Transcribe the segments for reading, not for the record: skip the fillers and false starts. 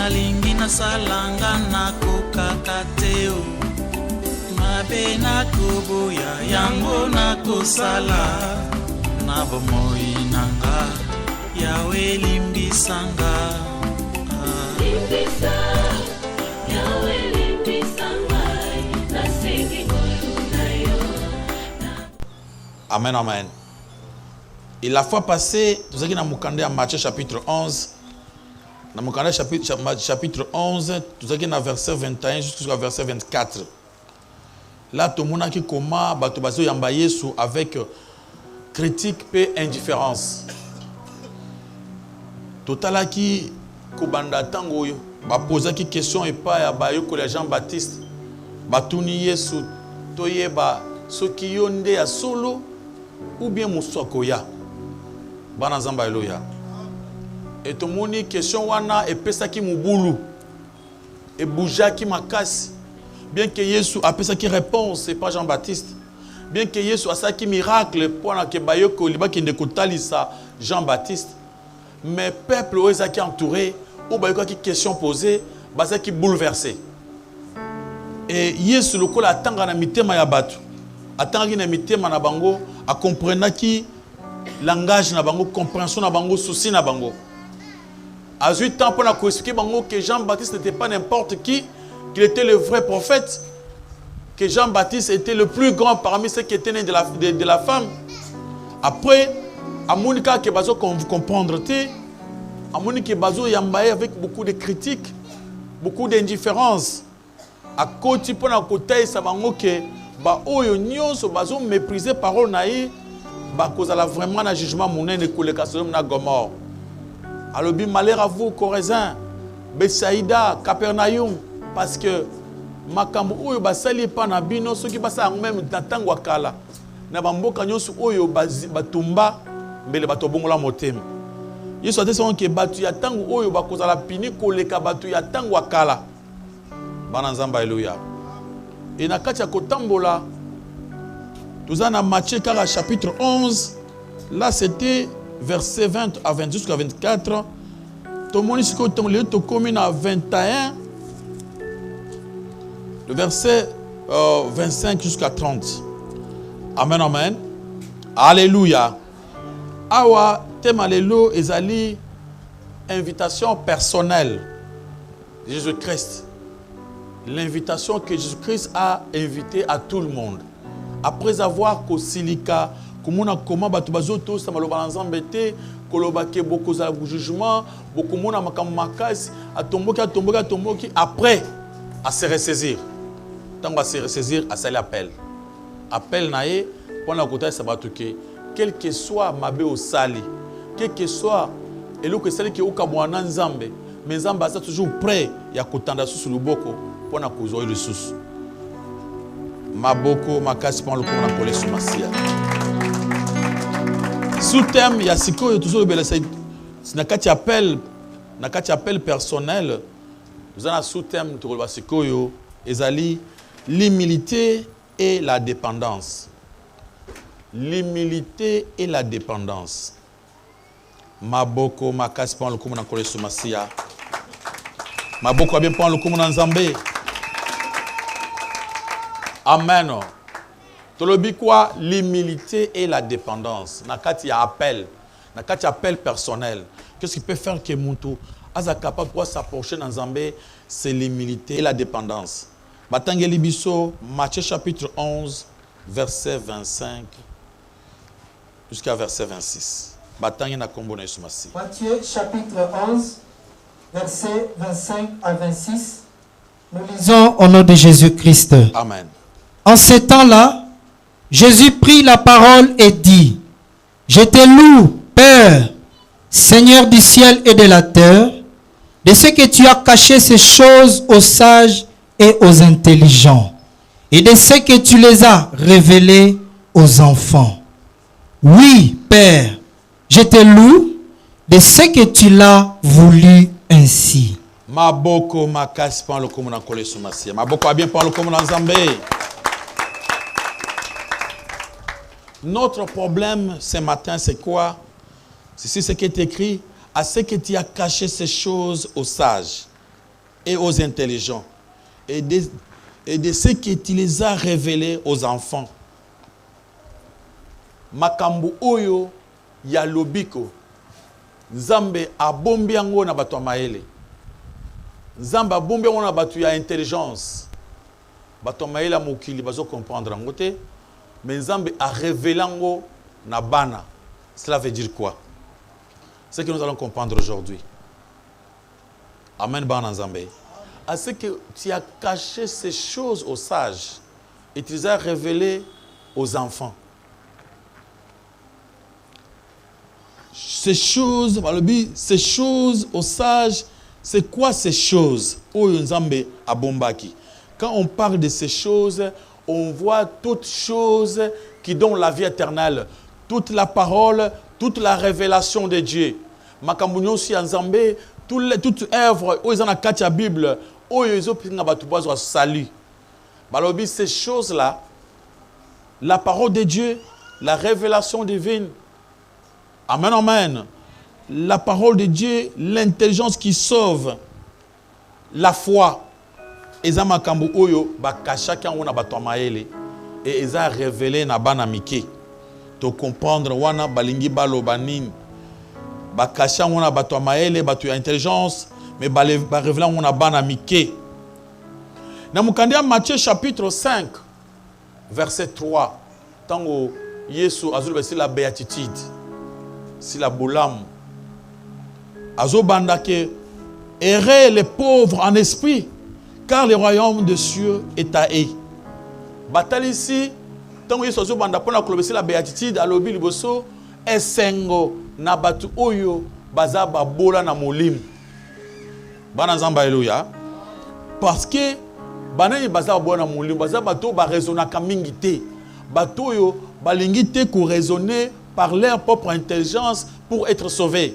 nalingi nasalanga nakokaka te o mabe nakoboya yango nakosala na bomoi nanga yawe limbisanga limbisa yawe limbisanga nasengi koluna yo. Amen, amen. Et la fois passée, nous avons dit dans Matthieu chapitre 11, dans Matthieu chapitre 11, nous avons dit dans verset 21 jusqu'au verset 24. Là, tout le monde a dit comment Batobazo Yambaye avec critique et indifférence. Total qui Kobanda Tango, ba poser qui question et pas ya ba yoko les Jean-Baptiste, batuni Yesu, toye ba soki yonde ya solo ou bien musokoya. Bana zamba eloya. Et tout le monde question wana et pesa ki mubulu et bouja ki makasi. Bien que Yesu a pesa ki réponse, c'est pas Jean-Baptiste. Bien que Yesu a ça qui miracle pour que bayoko liba ki ndekotalisa Jean-Baptiste. Mais peuple où est qui entouré ou bayoko qui question posée, basa qui bouleversé. Et Yesu le kola atanga na mitema ya batu. Atanga na mitema na bango a comprendre qui langage na bango, compréhension na bango, souci na bango. À 8 ans pour expliquer bango que Jean-Baptiste n'était pas n'importe qui, qu'il était le vrai prophète, que Jean-Baptiste était le plus grand parmi ceux qui étaient nés de la femme. Après, à Monika qui bazo comprendre té, à Monika bazo yambaye avec beaucoup de critiques, beaucoup d'indifférence. À côté pour na côté ça bango que ba oyo nyonso bazo mépriser parole naïe. Cause à la vraiment un jugement monnaie de koleka Sodome na Gomorrhe. Alors bien malheur à vous Corazin, Bethsaïda, Capernaum, parce que makambo oyo basali pa na bino soki basa même tantango akala na bamboka nyonso oyo batumba mbele bato bongola motema. Yesu ate son ke batu ya tango oyo bakoza la pini koleka batu ya tango akala. Bana nzamba haleluya. Et na kati ya kotambola nous avons Matthieu chapitre 11, là c'était verset 20 à 20 jusqu'à 24. Tout le monde ici commune à 21, le verset 25 jusqu'à 30. Amen, amen. Alléluia. Awa, thème alléluia, ezali invitation personnelle de Jésus-Christ. L'invitation que Jésus-Christ a invitée à tout le monde. Après avoir kosilika komona comment batu bazoto sa maloba nzambe te koloba ke beaucoup za jugement beaucoup mona makamakasi atomboki après à se ressaisir tant à se ressaisir à sali appel naé pour la côté sa batu ke quel que soit mabe au sali quel que soit elo que sali ke okabwana nzambe mais nzambe ça toujours prêt ya kotanda sous le boko pour na kozo le sous Maboko makasi pan lokomo na kole sumasia. Sous thème ya sikoyo toujours bela c'est na kati appel personnel. Nous avons sous thème to ba sikoyo ezali l'humilité et la dépendance. L'humilité et la dépendance. Maboko makasi pan lokomo na kole sumasia. Maboko bien pan lokomo na nzambe. Amen. Tolobi quoi? L'humilité et la dépendance. Nakati ya appel personnel. Qu'est-ce qui peut faire que Moutou aza capable de s'approcher dans Zambé? C'est l'humilité et la dépendance. Batangeli biso Matthieu chapitre 11 verset 25 jusqu'à verset 26. Batangi na kombo na Yesu Masi. Matthieu chapitre 11 verset 25 à 26. Nous lisons au nom de Jésus-Christ. Amen. En ce temps-là, Jésus prit la parole et dit: Je te loue, Père, Seigneur du ciel et de la terre, de ce que tu as caché ces choses aux sages et aux intelligents, et de ce que tu les as révélées aux enfants. Oui, Père, je te loue de ce que tu l'as voulu ainsi. Maboko makasi pan lokomo na kole sumasia. Maboko bien pan lokomo na Nzambe. Notre problème ce matin, c'est quoi? C'est ce qui est écrit: à ce que tu as caché ces choses aux sages et aux intelligents, et de ce que tu les as révélés aux enfants. Makambu oyo ya lobiko, Nzambe abombi yango na bato maele. Nzambe abombi yango na bato ya intelligence. Bato maele mokili bazo comprendre yango te, mais Nzambe a révélé yango na bana. Cela veut dire quoi? C'est ce que nous allons comprendre aujourd'hui. Amen, bana Nzambe. À ce que tu as caché ces choses aux sages et tu les as révélées aux enfants. Ces choses aux sages, c'est quoi ces choses? Quand on parle de ces choses, on voit toutes choses qui donnent la vie éternelle, toute la parole, toute la révélation de Dieu. Makambu aussi en Zambé, toute œuvre, où ils ont la Bible, où ils ont salut. Ces choses-là, la parole de Dieu, la révélation divine. Amen, amen. La parole de Dieu, l'intelligence qui sauve, la foi. Eza makambu oyo bakasha kango na bato maele et eza révélé na bana mike. To comprendre wana balingi baloba nini. Bakasha ngona bato maele, bato ya intelligence, mais ba révéler ngona bana mike. Na mukandia Matthieu chapitre 5 verset 3. Tango Yesu azul c'est la béatitude. Si la bolam azo bandake errez les pauvres en esprit car le royaume des cieux est à eux. Batali ici tant que azo banda pona kolobesi la béatitude alobi liboso esengo na batu oyo baza babola na molim. Bana nzamba haleluya. Parce que banani baza babola na molim baza bato ba raisonnaka mingi te. Bato oyo balingi te ko raisonner par leur propre intelligence pour être sauvés.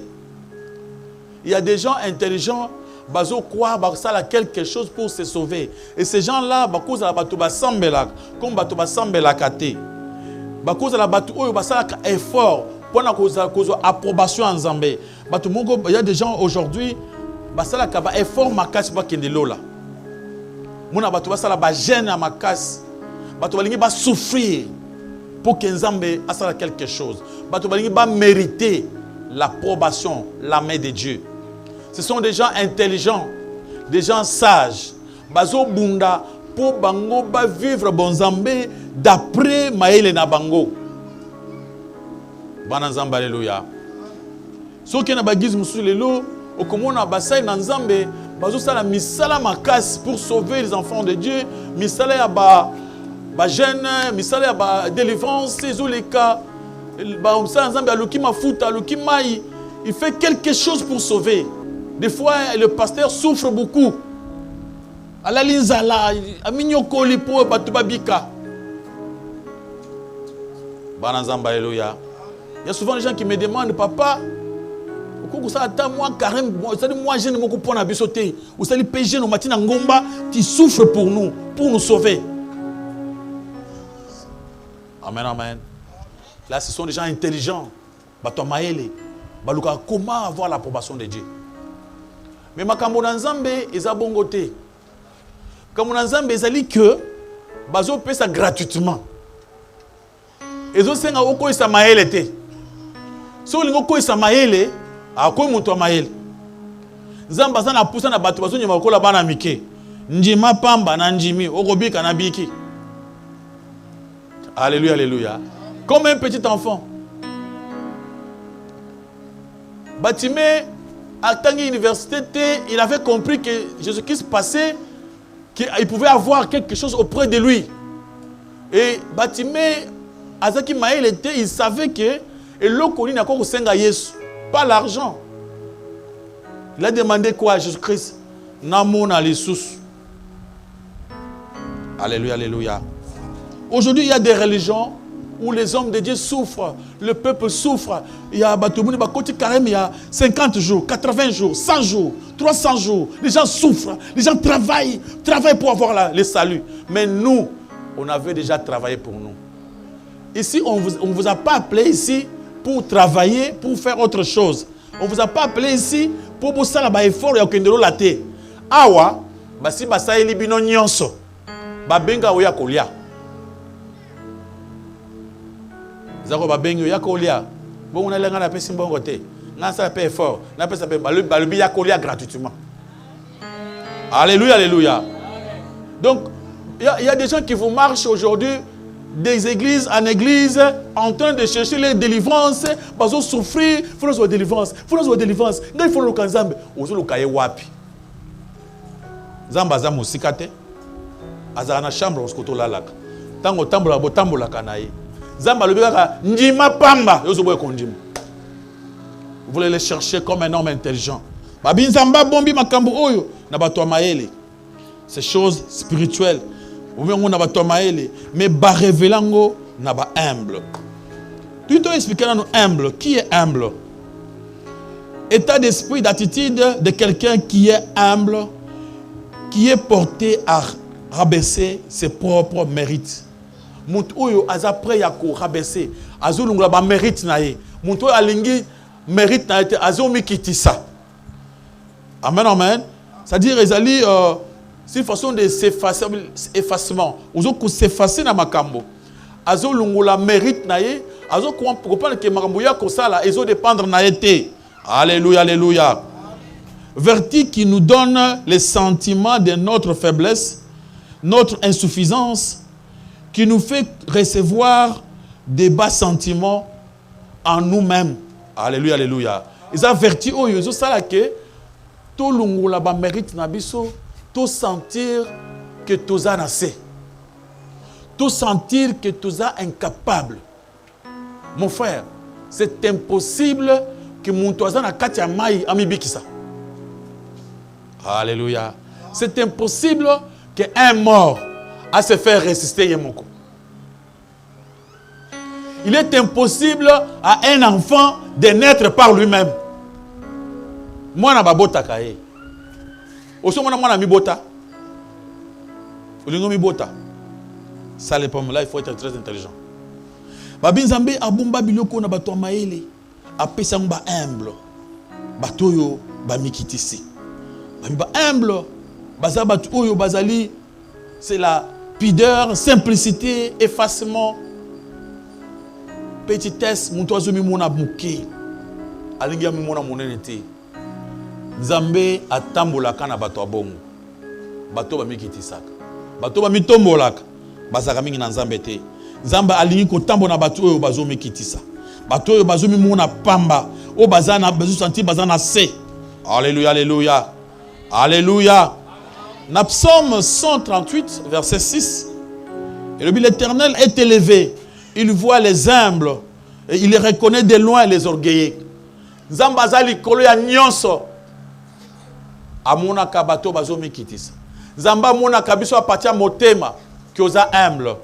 Il y a des gens intelligents, bazo croire basala quelque chose pour se sauver. Et ces gens-là, bakoza la batu basambela, comme batu basambela kate. Bakoza la batu oyo basala effort pour na koza approbation en Zambé. Batu mongo, il y a des gens aujourd'hui basala ka ba effort makasi ba kende lola. Mona batu basala ba gêne makasi. Batu balingi ba souffrir pour que Nzambe asala quelque chose. Bato balingi ba mériter l'approbation, la main de Dieu. Ce sont des gens intelligents, des gens sages. Bazo bunda pour bango ba vivre bon Nzambe d'après maele na bango. Bana Nzambe alléluia. So ki na bagize musu lelo okomona basai na Nzambe bazo sala misala makasi pour sauver les enfants de Dieu, misala ya ba jeune, misala ya ba délivrance, ces les cas. Il fait quelque chose pour sauver. Des fois, le pasteur souffre beaucoup. Il y a souvent des gens qui me demandent, papa, moi je ne me comprends pas bisoter. Vous allez pécher nos matins en Ngomba, tu souffres pour nous sauver. Amen, amen. Là, ce sont des gens intelligents. Comment avoir l'approbation de Dieu? Mais makambo na Nzambe eza bongo te. Comme na Nzambe ezali que bazo pesa gratuitement. Ezo senga oko isa maele te. So lingo ko isa maele, akoy muto maele. Nzambe azana pusa na bato bazo nyama kola bana mike. Njima pamba na njimi okobika na biki. Alléluia, alléluia. Comme un petit enfant. Batimé, à Tangi Université, il avait compris que Jésus-Christ passait, qu'il pouvait avoir quelque chose auprès de lui. Et Batimé, Azaki Maël était, il savait que l'Okoni n'a qu'au Senga Yesu, pas l'argent. Il a demandé quoi à Jésus-Christ? Namon Alissus. Alléluia, alléluia. Aujourd'hui, il y a des religions où les hommes de Dieu souffrent, le peuple souffre. Il y a il y a 50 jours, 80 jours, 100 jours, 300 jours. Les gens souffrent, les gens travaillent pour avoir le salut. Mais nous, on avait déjà travaillé pour nous. Ici, on ne vous a pas appelé ici pour travailler, pour faire autre chose. On ne vous a pas appelé ici pour faire un effort et aucun de la terre. Awa, basi basaeli bino nyonso babenga oya kolia zako babengi oya kolia bon on a lenga na pesi mbongo te na ça paie fort na pesa be balubi ya kolia gratuitement. Alléluia, alléluia. Donc il y a des gens qui vous marchent aujourd'hui des églises en église en train de chercher les délivrances parce qu'ils souffrent, il faut nos délivrances, il faut le kanzambe, ozo le kaye wapi. Zamba za musikate azana chambre oskoto lalaka. Tango tambola botambola kanaye. Zamba le beka ndima pamba yozo boye kondima. Vous voulez les chercher comme un homme intelligent. Babinzamba bombi makambo oyo na bato maele. Ces choses spirituelles. Mais ba révélango na ba humble. Tu dois expliquer à nous humble. Qui est humble? État d'esprit, d'attitude de quelqu'un qui est humble, qui est porté à rabaisser ses propres mérites. Muntu oyo aza prêt ya ko rabaisser, azulungula ba mérite na ye. Muntu oyo alingi mérite na ye azomi kitisa. Amen, amen. C'est-à-dire ezali c'est une façon de s'effacement. Ozo ko s'effacer na makambo. Azo lungula mérite na ye, azo comprendre que makambo ya ko sala ezo dépendre na ye. Alléluia, alléluia. Vertu qui nous donne les sentiments de notre faiblesse, notre insuffisance, qui nous fait recevoir des bas sentiments en nous-mêmes. Alléluia, alléluia. Ils ont vertu oyo ezo sala ke to lungula ba mérite na biso. Tout sentir que tu as assez. Tout sentir que tu es incapable. Mon frère, c'est impossible que mon toisan a katia mai amibikisa. Alléluia. C'est impossible qu'un mort a se faire résister yemoko. Il est impossible à un enfant de naître par lui-même. Moi na babota kaye. Oso mwana mi bota. Olingo mi bota. Ça les pommes là, il faut être très intelligent. Babi Nzambe abumba biloko na bato maele. Apesa mba humble. Bato yo ba mikitisi. Ba humble. Baza bato oyo bazali c'est la pudeur, simplicité, effacement. Petitesse, muntu azumi mona muke. Alingi mi mona monenete. Nzambe atambolaka na bato abongo. Bato ba mikitisaka. Bato ba mitombolaka. Bazaka mingi na Nzambe te. Nzambe alingi kotambo na bato oyo bazo mikitisa. Bato oyo bazo mimona pamba. O bazana bazo sentir bazana se. Alléluia, alléluia. Alléluia. Na Psaume 138 verset 6. Et le but l'Éternel est élevé. Il voit les humbles et il les reconnaît de loin les orgueilleux. Nzambe azali kolo ya nyonso. Amona kabato bazo mikitisa. Zamba mona kabiso apatia motema ki oza humble.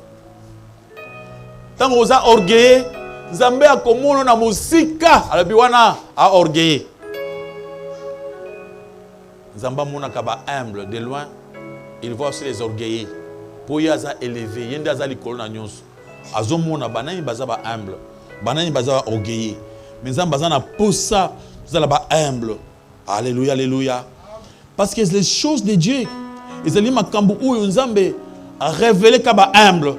Tango oza orgueilleux, Nzambe akomono na musika alabi wana a orgueilleux. Nzamba mona kaba humble de loin, il voit aussi les orgueilleux. Poya aza élevé, yende aza likolo na nyonso. Azo mona banani baza ba humble, banani baza orgueilleux. Mais Nzamba baza na posa, baza ba humble. Alléluia, alléluia. Parce que les choses de Dieu, les makambo ou Nzambe a révélé kaba humble.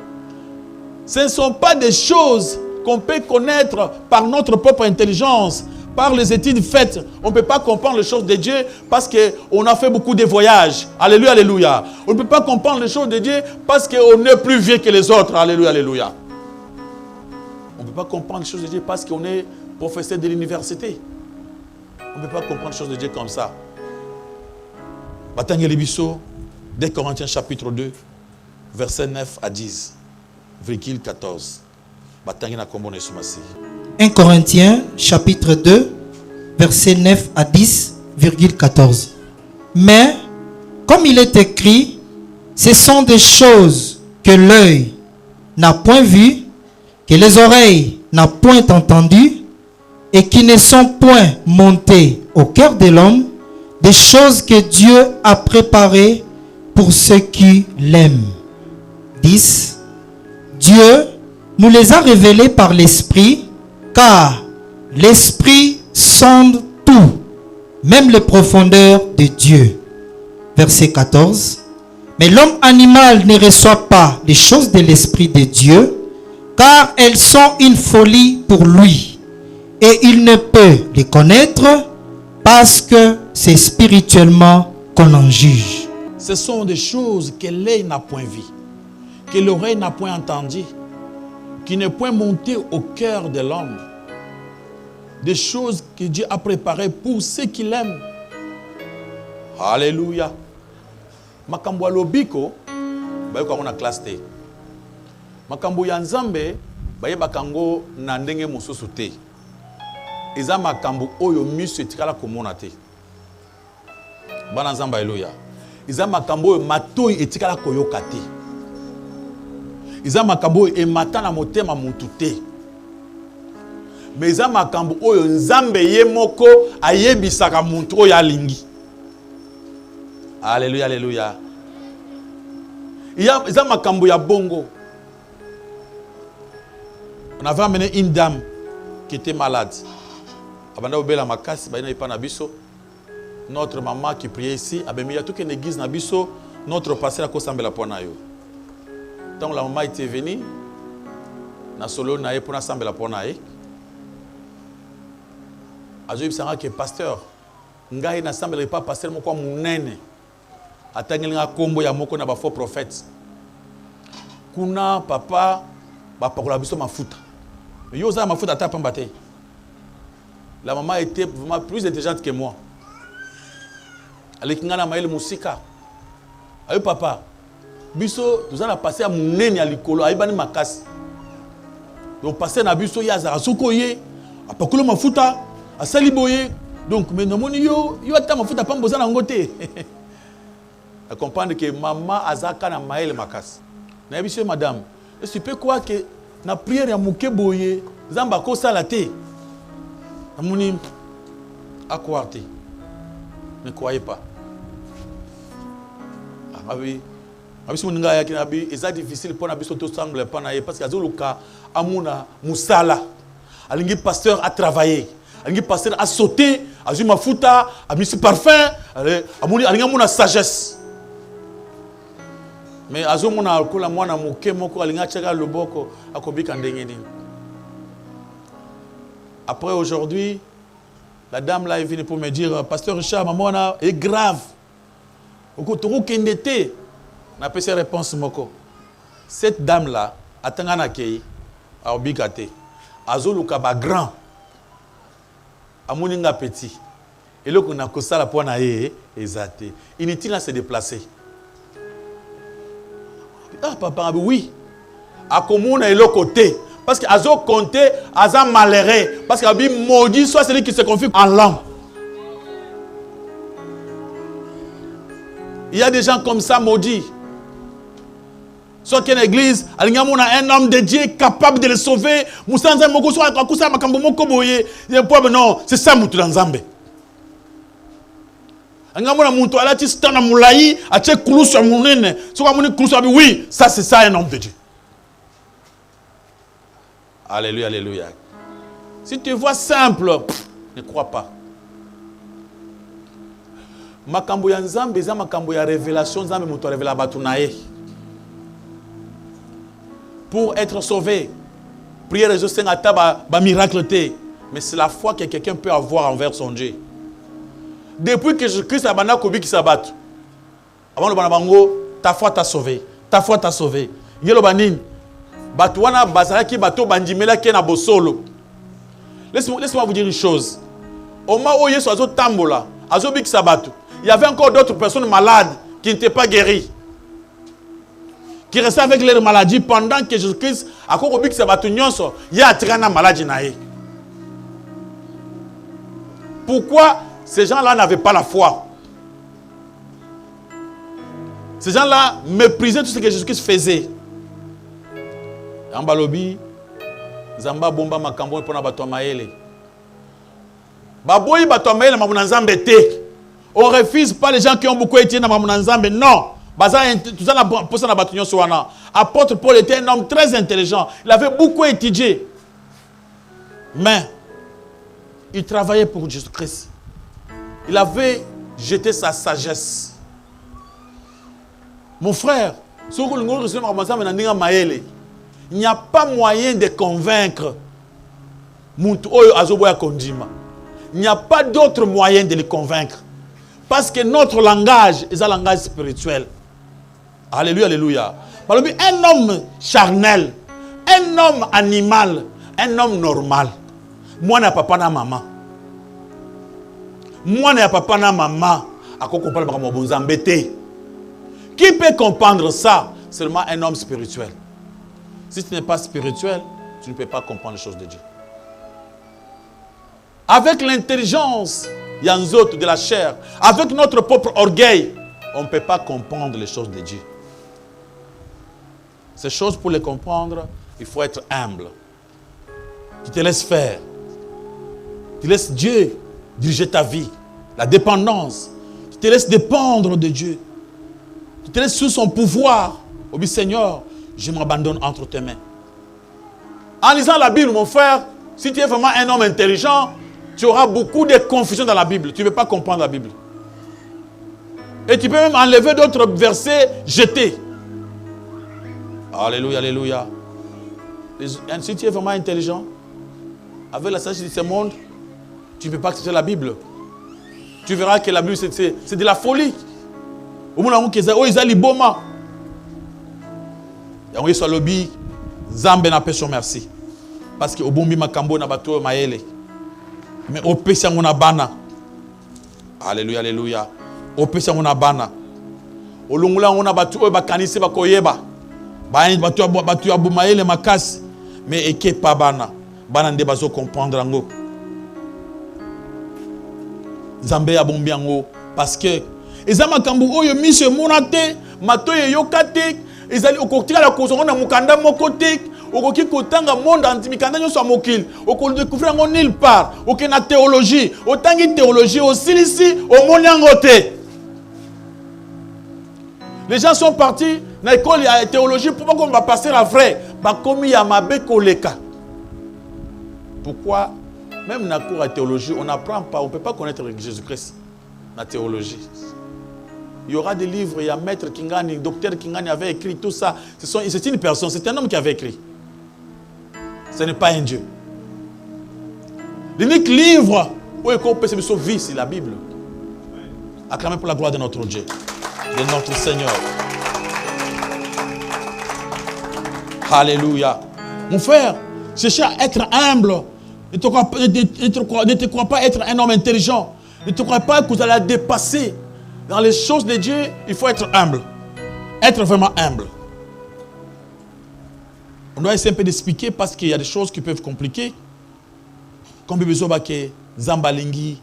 Ce ne sont pas des choses qu'on peut connaître par notre propre intelligence, par les études faites. On ne peut pas comprendre les choses de Dieu parce qu'on a fait beaucoup de voyages. Alléluia, alléluia. On ne peut pas comprendre les choses de Dieu parce qu'on est plus vieux que les autres. Alléluia, alléluia. On ne peut pas comprendre les choses de Dieu parce qu'on est professeur de l'université. On ne peut pas comprendre les choses de Dieu comme ça. Batangeli biso, 2 Corinthiens chapitre 2, versets 9 à 10, virgule 14. 1 Corinthiens chapitre 2, versets 9 à 10, virgule 14. Mais, comme il est écrit, ce sont des choses que l'œil n'a point vues, que les oreilles n'ont point entendues, et qui ne sont point montées au cœur de l'homme, des choses que Dieu a préparées pour ceux qui l'aiment. 10. Dieu nous les a révélées par l'Esprit, car l'Esprit sonde tout, même les profondeurs de Dieu. verset 14. Mais l'homme animal ne reçoit pas les choses de l'Esprit de Dieu, car elles sont une folie pour lui, et il ne peut les connaître parce que c'est spirituellement qu'on en juge. Ce sont des choses que l'œil n'a point vues, que l'oreille n'a point entendues, qui ne point monté au cœur de l'homme. Des choses que Dieu a préparées pour ceux qui l'aiment. Alléluia. Makambo ya lobiko, bayoko na classe te. Makambo ya nzambe, bayebaka ngo na ndenge mosusu te. Eza makambo oyo miso etikala komona te. Bana nzambe haleluya. Eza makambo oyo matoi etikala koyoka te. Eza makambo oyo emata na motema mutu te. Mais eza makambo oyo nzambe ye moko ayebisaka muntu oyo alingi. Alléluia, alléluia. Il y a makambo ya bongo. On avait amené une dame qui était malade. Abanda obela makasi baina ipa na biso. Notre maman qui priait ici, abemi ya toute une église na biso, notre pasteur a kosambela pona yo. Tant la maman était venue, na solo na ye pona sambela pona ye. Azo ibisanga que pasteur, ngai na sambela pas pasteur moko munene. Atangelinga kombo ya moko na ba faux prophètes. Kuna papa ba pakola biso mafuta. Mais yo za mafuta ta pamba te. La maman était vraiment plus intelligente que moi. Alikinga na maele musika. Ayo papa, biso tozana passer à munene ya likolo ayibani makasi. Donc passer na biso ya za soko ye, apakola mafuta, asali boye. Donc mais nomoni yo ata mafuta pamba za na ngote. À comprendre que maman azaka na maele makas. Na biso madame, est-ce que tu peux croire que na prière ya muke boye, zamba ko sala te. Amuni à croire te. Ne croyez pas. Ah oui. Abi so ninga ya kina bi, c'est difficile pour na biso to sangle pas na ye parce que azoluka amuna musala. Alingi pasteur a travaillé. Alingi pasteur a sauté, a ju mafuta, a mis parfum, amuni alinga muna sagesse. Mais azo mona alkola mwana muke moko alinga tchaka loboko akobika ndenge nini. Après aujourd'hui, la dame là est venue pour me dire pasteur Richard maman est grave. Oko toko kendete. Na pese réponse moko. Cette dame là atanga na kei akobika te. Azo luka ba grand. Amoninga petit. Et là qu'on a kosala pona ye ezate. Inutile à se déplacer. Ah papa, oui. A comment est le côté. Parce que Azo compté, Aza malheureux. Parce que maudit soit celui qui se confie en langue. Il y a des gens comme ça maudits. Soit qu'une église, il y a un homme de Dieu capable de le sauver. Non, c'est ça Moutoulazambe. Oui, ça c'est ça un homme de Dieu. Alléluia, alléluia. Si tu vois simple, ne crois pas. Makambo ya nzambe za makambo ya révélation nzambe muto révéla batu nae. Pour être sauvé, prière et Dieu ba miracle te. Mais c'est la foi que quelqu'un peut avoir envers son Dieu. Depuis que Jésus-Christ a banna kobi ki sabat. Avant le banabango, ta foi t'a sauvé. Ta foi t'a sauvé. Yelo banin. Batouana bazaraki bato bandimela ki na bosolo. Laisse-moi vous dire une chose. Au moment où Yesu azo tambola, azo bik sabato, il y avait encore d'autres personnes malades qui n'étaient pas guéries. Qui restaient avec leur maladie pendant que Jésus-Christ a encore bik sabato nyonso, il y a trana maladie nae. Pourquoi ces gens-là n'avaient pas la foi? Ces gens-là méprisaient tout ce que Jésus-Christ faisait. Ambalobi, Zamba bomba makambo pona bato maele. Baboyi bato maele mamuna nzambe te. On refuse pas les gens qui ont beaucoup étudié dans mamuna nzambe. Non. Baza tout ça na posa na bato nyonso wana. Apôtre Paul était un homme très intelligent. Il avait beaucoup étudié. Mais il travaillait pour Jésus-Christ. Il avait jeté sa sagesse. Mon frère, il n'y a pas moyen de convaincre. Il n'y a pas d'autre moyen de les convaincre. Parce que notre langage est un langage spirituel. Alléluia, alléluia. Un homme charnel, un homme animal, un homme normal. Moi, n'a papa na maman. Moi, n'a papa na maman. Qui peut comprendre ça? Seulement un homme spirituel. Si tu n'es pas spirituel, tu ne peux pas comprendre les choses de Dieu. Avec l'intelligence de la chair, avec notre propre orgueil, on ne peut pas comprendre les choses de Dieu. Ces choses, pour les comprendre, il faut être humble. Tu te laisses faire. Tu laisses Dieu diriger ta vie. La dépendance. Tu te laisses dépendre de Dieu. Tu te laisses sous son pouvoir. Au Seigneur, je m'abandonne entre tes mains. En lisant la Bible, mon frère, si tu es vraiment un homme intelligent, tu auras beaucoup de confusion dans la Bible. Tu ne veux pas comprendre la Bible. Et tu peux même enlever d'autres versets, jeter. Alléluia, alléluia. Si tu es vraiment intelligent, avec la sagesse de ce monde, tu ne peux pas accepter la Bible. Tu verras que la Bible, c'est de la folie. Au moment où ils ont liboma. Et soit lobby, Zambe n'a pas son merci. Parce que au bon makambo na bato maele. Mais au pesa ngona bana. Alléluia, alléluia. Au pesa ngona bana. Au longula ngona bato o bakanisi bakoyeba. Ba bato abu maele makasi. Mais eke pa bana. Bana nde bazo comprendre ngo. Zambe ya bombi ngo parce que ezama kambu oyo mise monate matoye yokate ezali okotika la kozongo na mukanda mokote okoki kotanga monde antimikanda nyo so mokili okolo découvrir ngo nulle part okena théologie otangi théologie osilisi omonyango te. Les gens sont partis na école ya théologie pour pas qu'on va passer la vraie ba komi ya mabe koleka. Pourquoi même dans la cour de théologie, on n'apprend pas, on ne peut pas connaître Jésus-Christ dans la théologie. Il y aura des livres, il y a Maître Kingani, Docteur Kingani avait écrit tout ça. C'est une personne, c'est un homme qui avait écrit. Ce n'est pas un Dieu. L'unique livre où on peut se vie, c'est la Bible. Acclamez pour la gloire de notre Dieu, de notre Seigneur. Alléluia. Mon frère, cherchez à être humble. Ne te crois pas être un homme intelligent. Ne te crois pas que vous allez dépasser. Dans les choses de Dieu, il faut être humble. Être vraiment humble. On doit essayer un peu d'expliquer parce qu'il y a des choses qui peuvent compliquer. Comme besoin que Zambalingi,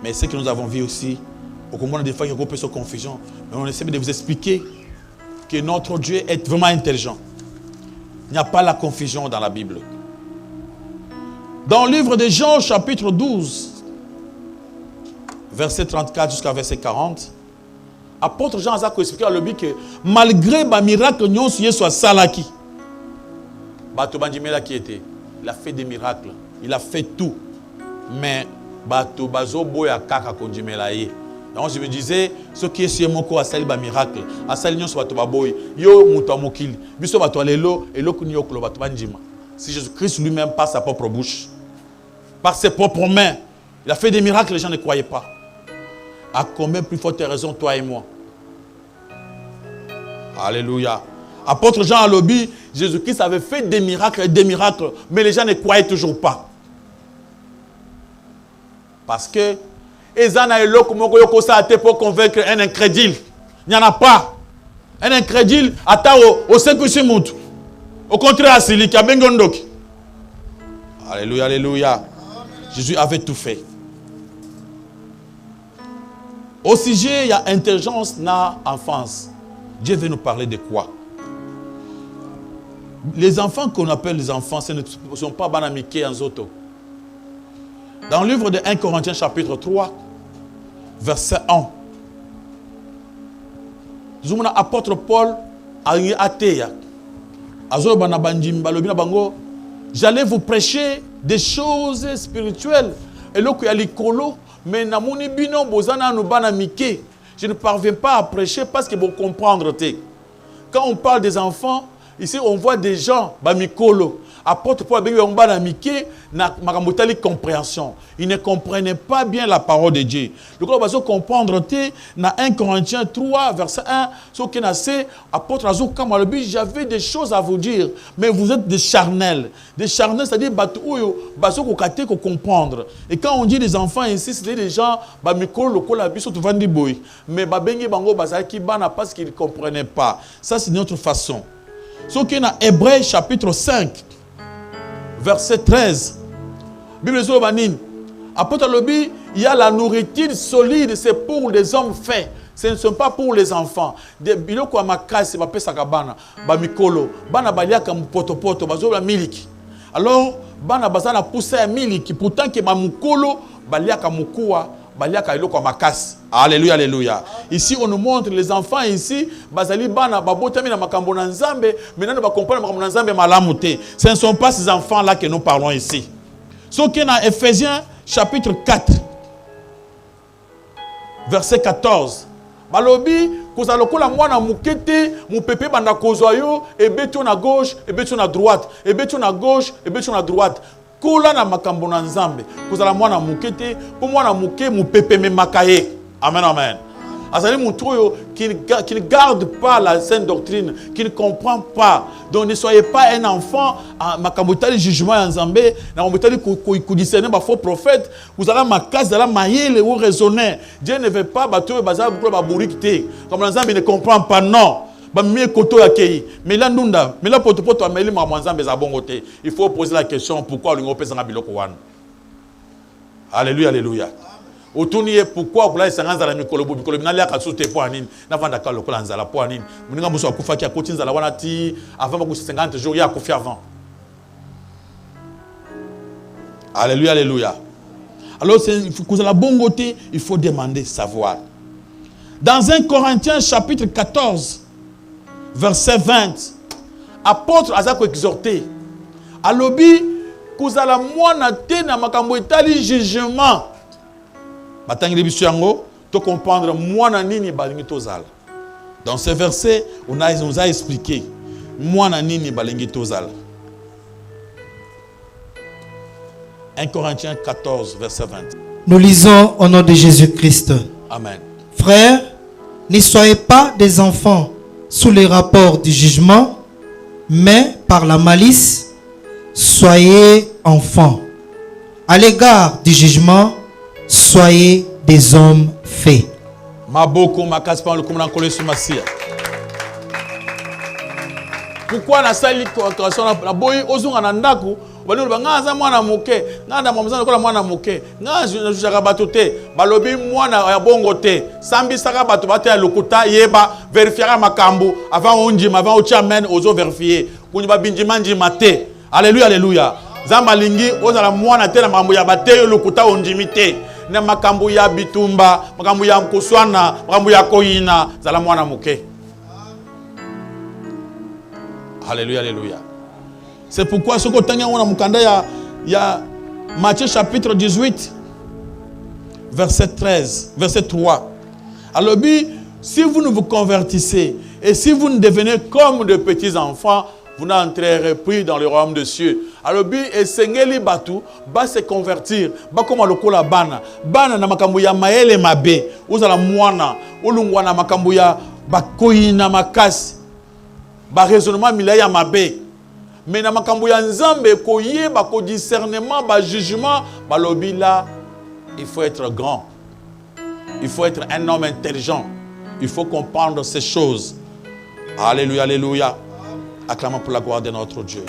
mais ce que nous avons vu aussi, au moment des fois il y a une confusion, mais on essaie de vous expliquer que notre Dieu est vraiment intelligent. Il n'y a pas la confusion dans la Bible. Dans le livre de Jean, chapitre 12, verset 34 jusqu'à verset 40, apôtre Jean a expliqué à l'objet que malgré les miracles, il a fait des miracles, il a fait tout. Mais donc je me disais, ce qui est sur mon corps, c'est un miracle. Si Jésus-Christ lui-même par sa propre bouche, par ses propres mains, il a fait des miracles, les gens ne croyaient pas. À combien plus forte raison, toi et moi? Alléluia. Apôtre Jean Alobi, Jésus-Christ avait fait des miracles, mais les gens ne croyaient toujours pas. Parce que, pour convaincre un incrédule. Il n'y en a pas. Un incrédule, au au contraire, c'est lui qui a bengondoki. Alléluia, alléluia. Jésus avait tout fait. Au sujet, il y a intelligence dans l'enfance. Dieu veut nous parler de quoi? Les enfants qu'on appelle les enfants, ce ne sont pas banamiqués en zoto. Dans le livre de 1 Corinthiens chapitre 3, verset 1, nous avons l'apôtre Paul à Athée. J'allais vous prêcher des choses spirituelles. Et là, il y a l'écolo, mais Je ne parviens pas à prêcher parce que vous comprendre. Quand on parle des enfants, ici on voit des gens, Bamikolo, apporte pour la compréhension. Ils ne comprenaient pas bien la parole de Dieu. Le coup, on comprendre, dans 1 Corinthiens 3, verset 1, ce qui est apôtre Azou Kamalobi, j'avais des choses à vous dire, mais vous êtes des charnels. Des charnels, c'est-à-dire, qu'on comprendre. Et quand on dit des enfants ici, c'est des gens, mais parce qu'ils ne comprenaient pas. Ça, c'est notre façon. Ce qui est dans Hébreux chapitre 5, verset 13. Bible Zobanine. Apôtre Lobi, il y a la nourriture solide, c'est pour les hommes faits. Ce ne sont pas pour les enfants. Des biloko amakai, c'est pas pesakabana, bamikolo, bana baliaka mupoto bazo la miliki. Alors, bana bazana poussé à miliki, pourtant que mamukolo baliaka mukua, baliaka iloko amakas. Alléluia, alléluia. Ici, on nous montre les enfants ici, bazali bana babotami na makambo na nzambe, maintenant ba comprendre makambo na nzambe malamu te. Ce ne sont pas ces enfants là que nous parlons ici. Ce qui est dans Ephésiens chapitre 4 verset 14. Balobi kozalokola mwana mukete mupepe banda kozwayo ebeto na gauche ebeto na droite ebeto na gauche ebeto na droite. Kola na makambo na nzambe kozala mwana mukete po mwana muke mupepe memakaye. Amen, amen. Azali Moutroyo qui ne garde pas la saine doctrine, qui ne comprend pas. Donc ne soyez pas un enfant à Makambotali jugement en Zambé, na Makambotali ko discerner ba faux prophète, vous allez ma case la mailler ou raisonner. Dieu ne veut pas bateau bazar pour ba bourikté. Comme l'ensemble ne comprend pas, non. Ba mieux koto akei. Mais là ndunda, mais là poto ameli ma Nzambe za bongoté. Il faut poser la question pourquoi l'ingo pesa na biloko wana. Alléluia, alléluia. Autour pourquoi vous l'avez sangé dans la mikolobo n'a pas sous tes poignines n'a pas d'accord le clan dans la poignine vous n'avez pas besoin de faire qui a dans la wanati avant que 50 jours il y a fait avant. Alléluia, alléluia. Alors il faut que vous la bonne côté il faut demander savoir. Dans 1 Corinthiens chapitre 14 verset 20 apôtre Azako exhorté à l'obi que vous allez moana te na makambo etali jugement. Pour comprendre moi nini balingi tozala. Dans ce verset, on nous a expliqué moi nini balingi tozala. 1 Corinthiens 14 verset 20. Nous lisons au nom de Jésus-Christ. Amen. Frères, ne soyez pas des enfants sous les rapports du jugement, mais par la malice, soyez enfants. À l'égard du jugement, soyez des hommes faits. Pourquoi na sali na boyi ozunga na ndaku balobi ngaza mwana moke nganda momzana kola mwana moke ngaza jaka batote balobi mwana ya bongo te sambi saka bato bata lokuta yeba vérifiera makambo avant onjima avant ochamen ozo vérifier kuni ba binjima njima te. Alléluia, alléluia. Zamba lingi ozala mwana te na makambo ya bateyo lokuta onjimi te na makambo ya bitumba makambo ya mkuswana makambo ya koyina zala mwana moke. Alléluia, alléluia. C'est pourquoi ce que tanga wana mukanda ya Matthieu chapitre 18 verset 13 verset 3. Alors si vous ne vous convertissez et si vous ne devenez comme de petits enfants, vous n'entrerez plus dans le royaume des cieux. Alors et sengeli batu ba se convertir ba koma lokola bana na makambo ya maele mabe uzala mwana ulungwa na makambo ya bakoyi na makasi ba raisonnement milaya mabe mais na makambo ya nzambe koyeba ko discernement ba jugement ba lobi là il faut être grand, il faut être un homme intelligent, il faut comprendre ces choses. Alléluia, alléluia. Acclamons pour la gloire de notre Dieu,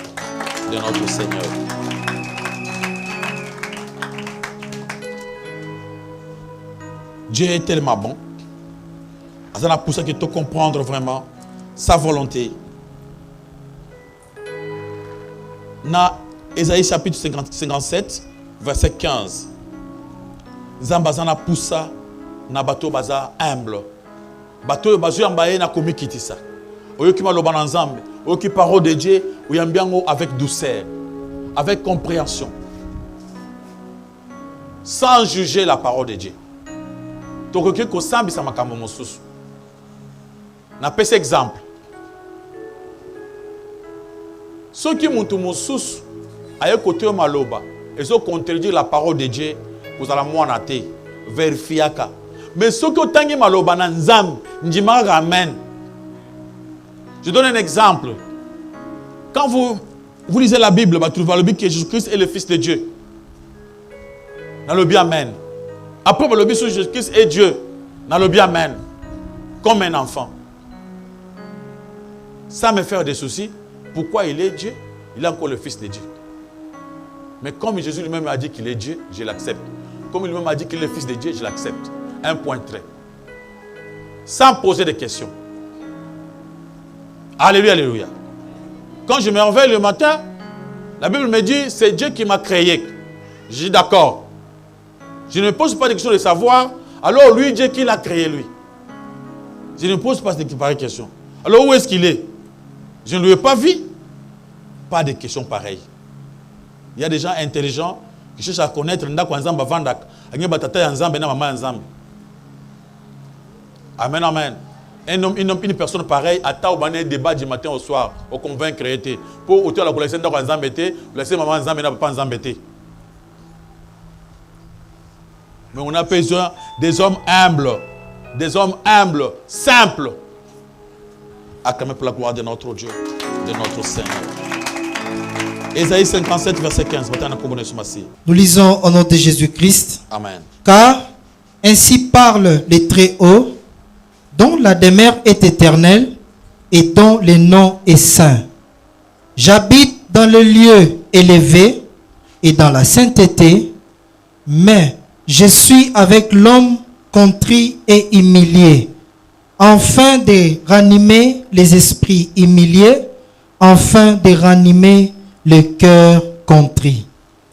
de notre Seigneur. Dieu est tellement bon. Ça a poussé que tu comprendre vraiment sa volonté. Dans Ésaïe chapitre 57, verset 15. Zambazana poussa na bateau baza humble. Bateau bazo yambaye na komi kitisa. Oyoki maloba na nzambe, oyoki parole de Dieu, oyambiango avec douceur, avec compréhension. Sans juger la parole de Dieu. tokoki kosambisa makambo mosusu. Napesa exemple. Soki muntu mosusu aye kote yo maloba, ezo contredire la parole de Dieu, vous allez mwana te, verifiaka. Mais soki otangi maloba na nzambe, ndimaka amen. Je donne un exemple. Quand vous lisez la Bible, vous trouvez que Jésus-Christ est le Fils de Dieu. Dans le bien amen. Après, vous que Jésus-Christ est Dieu. Dans le bien amen. Comme un enfant. Ça me fait des soucis. Pourquoi il est Dieu? Il est encore le Fils de Dieu. Mais comme Jésus lui-même a dit qu'il est Dieu, je l'accepte. Comme lui-même a dit qu'il est le Fils de Dieu, je l'accepte. Un point trait. Sans poser de questions. Alléluia, alléluia. Quand je me réveille le matin, la Bible me dit, c'est Dieu qui m'a créé. Je dis d'accord. Je ne pose pas de questions de savoir, alors lui, Dieu qui l'a créé, lui. Je ne pose pas de questions. Alors où est-ce qu'il est? Je ne lui ai pas vu. Pas de questions pareilles. Il y a des gens intelligents qui cherchent à connaître Amen, amen. Une personne pareille attend au débat du matin au soir, au convaincre pour auteur la collection d'or en zambété, laisser maman en zambé n'a pas en zambété. Mais on a besoin des hommes humbles, simples, acclamés pour la gloire de notre Dieu, de notre Seigneur. Ésaïe 57, verset 15. Nous lisons au nom de Jésus-Christ. Amen. Car ainsi parle les Très-Hauts, dont la demeure est éternelle et dont le nom est saint. J'habite dans le lieu élevé et dans la sainteté, mais je suis avec l'homme contrit et humilié, afin de ranimer les esprits humiliés, afin de ranimer le cœur contrit.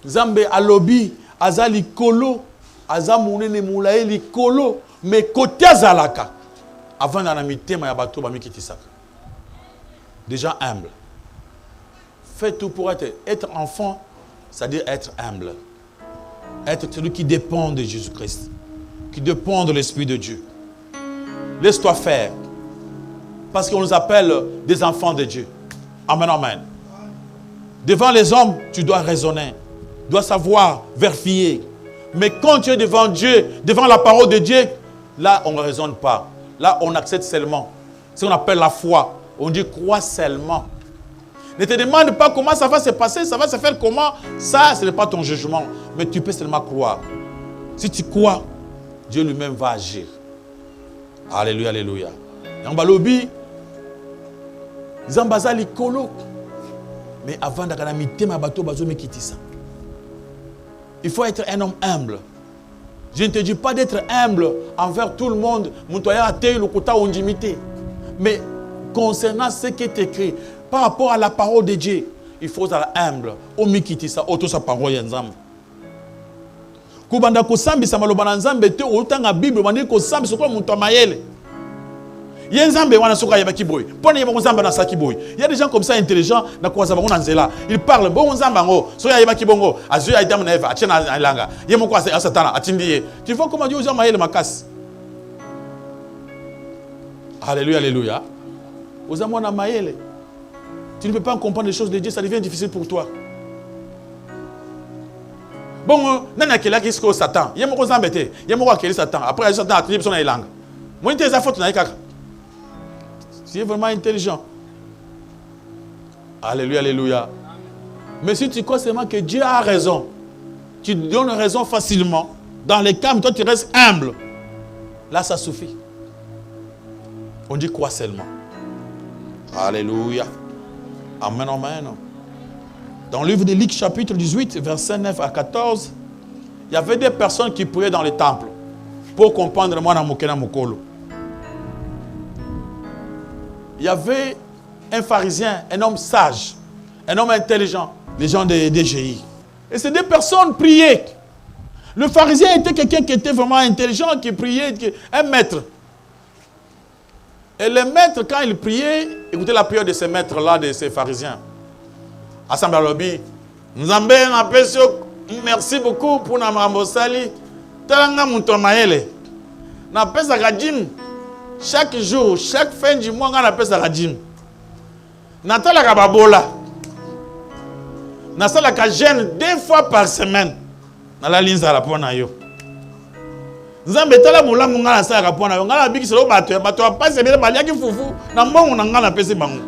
Zambe alobi azali kolo azamunene mulae likolo mais kote azalaka avant dans la mitema ya bato ba mikitisaka. Des gens humbles. Faites tout pour être enfant, c'est-à-dire être humble. Être celui qui dépend de Jésus-Christ, qui dépend de l'Esprit de Dieu. Laisse-toi faire. Parce qu'on nous appelle des enfants de Dieu. Amen, amen. Devant les hommes, tu dois raisonner. Tu dois savoir vérifier. Mais quand tu es devant Dieu, devant la parole de Dieu, là, on ne raisonne pas. Là, on accepte seulement. C'est ce qu'on appelle la foi. On dit crois seulement. Ne te demande pas comment ça va se passer, ça va se faire comment. Ça, ce n'est pas ton jugement. Mais tu peux seulement croire. Si tu crois, Dieu lui-même va agir. Alléluia, alléluia. Yambalobi, Zambaza likolo. Mais avant d'aller mitema bato bazo me kitisa. Il faut être un homme humble. Je ne te dis pas d'être humble envers tout le monde. Mais concernant ce qui est écrit, par rapport à la parole de Dieu, il faut être humble. Omikitisa, auto sa parole nzambe. Kubanda kosambisa malobana nzambe te otanga Bible bandi kosambisa kwa muntu amayele. Yenzambe wana soka yeba kiboy. Pone yeba nzamba na sakiboy. Il y a des gens comme ça intelligents na kwa zaba ngona nzela. Ils parlent bon nzamba ngo, soya yeba kibongo, azu ya Adam na Eva, achena ilanga. Yemo kwa satana atindiye. Tu vois comment Dieu usa mayele makasi. Alléluia, alléluia. Usa mwana mayele. Tu ne peux pas comprendre les choses de Dieu, ça devient difficile pour toi. Bon, nana kela kisko Satan. Yemo ko zambete. Yemo ko keli Satan. Après Satan a trié son ilanga. Moi tes affaires na ikaka. Tu es vraiment intelligent. Alléluia, alléluia. Mais si tu crois seulement que Dieu a raison, tu donnes raison facilement. Dans les cas, toi tu restes humble. Là, ça suffit. On dit quoi seulement? Alléluia. Amen, amen. Dans le livre de Luc, chapitre 18, versets 9 à 14, il y avait des personnes qui priaient dans le temple pour comprendre moi dans Mokena Mokolo. Il y avait un pharisien, un homme sage, un homme intelligent, les gens des DGI. Et ces deux personnes priaient. Le pharisien était quelqu'un qui était vraiment intelligent, qui priait, un maître. Et le maître, quand il priait, écoutez la prière de ces maîtres-là, de ces pharisiens. Assemblée lobby, Nzambe merci beaucoup pour Namambosali. Talanga Mutomaele. na pesa la dîme. Chaque jour, chaque fin du mois, on a pesa la dîme. Natala ka babola. Nasala ka jeûne 2 fois par semaine. Na la linza la pona yo. Nzambe tala mulamu ngala sala ka pona yo. Ngala biki selo bato pas se bele baliaki fufu na mbongo na ngala pese bango.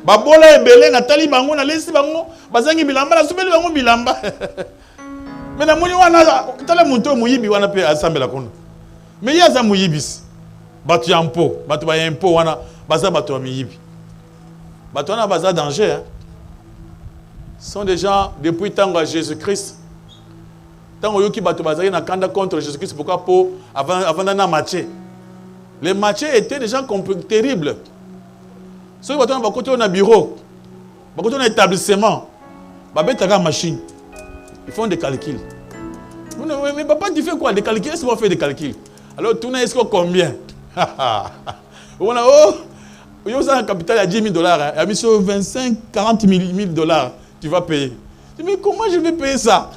Babola ebele na tali bango na lesi bango bazangi bilamba na subeli bango bilamba. Mais na moni wana tala muntu muyibi wana pe asambela kono. Mais yaza muyibisi. Bato ya mpo, bato ba impo wana baza bato ya miyibi. Bato wana baza danger hein. Sont des gens depuis tant à Jésus-Christ. Tant que bato bazaki na kanda contre Jésus-Christ pourquoi pour avant d'aller matcher. Les matchs étaient des gens terribles. Ceux qui ont côté un bureau, côté un établissement, babetaka machine. Ils font des calculs. Mais papa, tu fais quoi? Des calculs? Est-ce qu'on va faire des calculs? Alors, tu n'as combien? On a un capital à $10 000. Il a mis sur 25, 40 000 $. Tu vas payer. Mais comment je vais payer ça?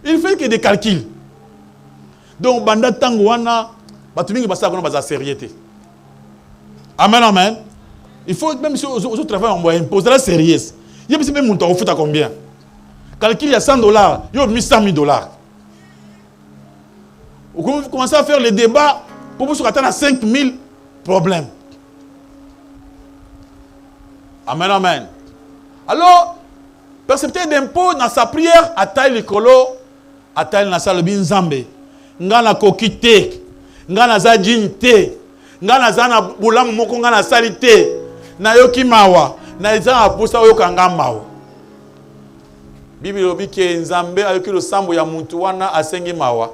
Il fait que des calculs. Donc, banda tangoana, batumingi basa kono basa sérieuxité. Amen, amen. Il faut même si aux travail on va imposer la sérieuse. Il y a même mon temps au foot à combien? Calcul il y a $100, il y a 100 000 $. Vous commencez à faire les débats pour vous attendre à 5 000 problèmes. Amen, amen. Alors, percepteur d'impôt dans sa prière, à taille le colo, à taille na salle bin zambe, ngana kokite, ngana za jinte, ngana za na bulamu moko ngana salite, na yoki mawa, na za apusa yoka ngamawa. Bible lobi ke nzambe ayoki lo sambo ya muntu wana asengi mawa.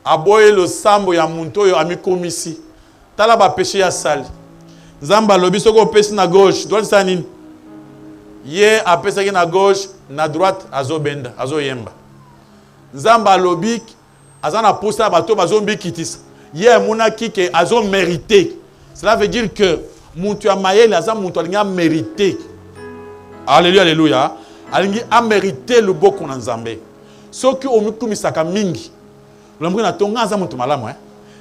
Aboye lo sambo ya muntu oyo amikomisi. Tala ba péché ya sali. Nzamba lobi soko pesi na gauche, droite sa nini? Ye apesaki na gauche, na droite azobenda, azoyemba. Nzamba lobi azana poussa bato bazombi kitisa. Ye muna kike azo mérité. Cela veut dire que muntu ya mayele aza muntu alinga mérité. Alléluia, alléluia. Alingi a mérité le boko na Nzambe. Soki omikumisaka mingi. L'homme na tonga za muntu malamu hein.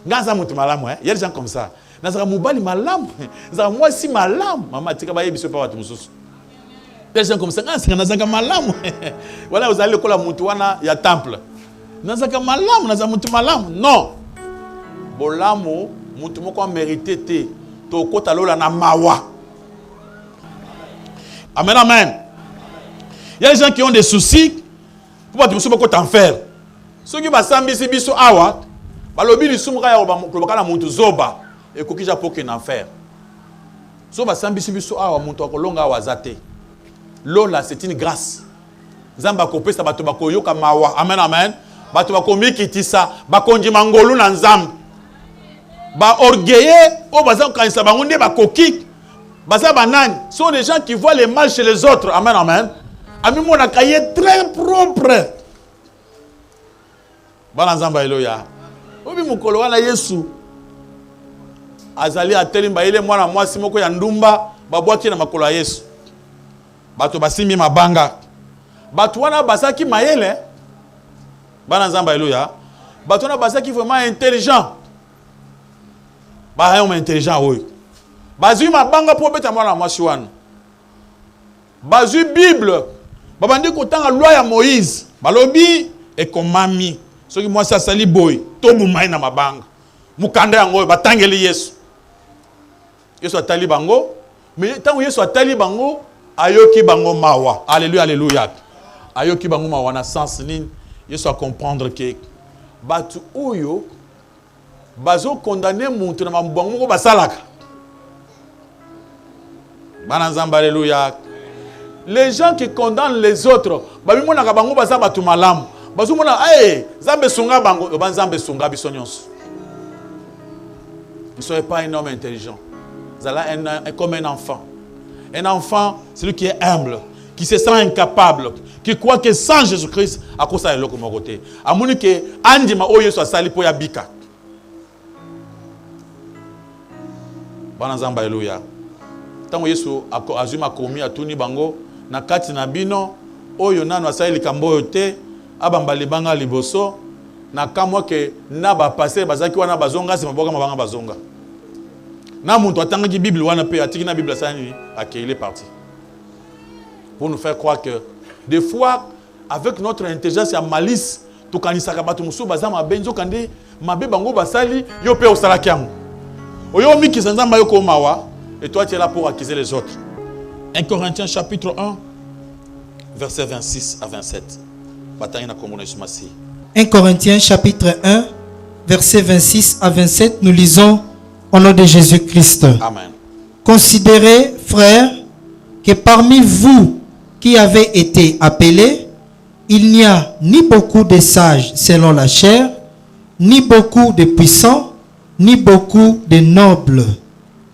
Ngaza muntu malamu hein. Il y a des gens comme ça. Nazaka mubali malamu. Nazaka moi si malamu. Mama tika ba yebiso pa watu mususu. Des gens comme ça, nazaka malamu. Voilà, vous allez kola muntu wana ya temple. Nazaka malamu, nazaka muntu malamu. Non. Bolamu, muntu moko mérité te. To kota lola na mawa. Amen, amen. Il y a des gens qui ont des soucis. Pourquoi tu me côté enfer? Ceux qui va sambisi biso awa, balobi lisumka ya kolobaka muntu zoba et kokija poke na enfer. So ba sambisi biso awa muntu akolonga wazate. Lola c'est une grâce. Nzamba kopesa bato bakoyoka mawa. Amen, amen. Bato bakomikitisa bakonji mangolu na nzambe. Ba orgueilleux o baza kanisa bangunde bakoki. Baza banani sont des gens qui voient les mal chez les autres. Amen, amen. Ami mon akaye très propre. Bana nzamba eloya. Obi mukolo wana Yesu azali atelimba ile mwana mwasi moko ya ndumba babwaki na makolo ya Yesu. Bato basimi mabanga. Bato wana basaki mayele. Bana nzamba eloya. Bato wana basaki vraiment intelligent. Ba homme intelligent oyo. Bazui mabanga po beta mwana mwasi wana. Bazui Bible. Babandi kotanga loi ya Moïse. Balobi ekomami. Soki mwasi asali boy, to mumai na mabanga. Mukanda yango batangeli Yesu. Yesu atali bango, mais tango Yesu atali bango, ayoki bango mawa. Alléluia, alléluia. Ayoki bango mawa na sens nini? Yesu a comprendre que batu oyo bazo condamner muntu na mabwango moko basalaka. Bana nzamba alléluia. Les gens qui condamnent les autres, babi mona ka bango baza batu malamu. Bazo mona Zambe sunga bango, Zambe sunga biso nyonso. Ne soyez pas un homme intelligent. Vous allez comme un enfant. Un enfant, celui qui est humble, qui se sent incapable, qui croit que sans Jésus-Christ, à cause de l'autre côté. À mon que Andima oye soit sali po ya bika. Bana Zamba alléluia. Tant Yesu azuma komi atuni bango na kati na bino oyo nano asali likambo te abamba libanga liboso na kamwa ke na ba passer bazaki wana bazonga c'est maboka mabanga bazonga na muntu atanga ki Bible wana pe atiki na Bible sani il est parti pour nous faire croire que des fois avec notre intelligence et malice to kanisaka batu musu bazama benzo kande mabe bango basali yo pe osalaki yango oyo miki sanzamba yo ko mawa et toi tu es là pour accuser les autres. 1 Corinthiens chapitre 1 verset 26 à 27. 1 Corinthiens chapitre 1 verset 26 à 27, nous lisons au nom de Jésus-Christ. Amen. Considérez, frères, que parmi vous qui avez été appelés, il n'y a ni beaucoup de sages selon la chair, ni beaucoup de puissants, ni beaucoup de nobles.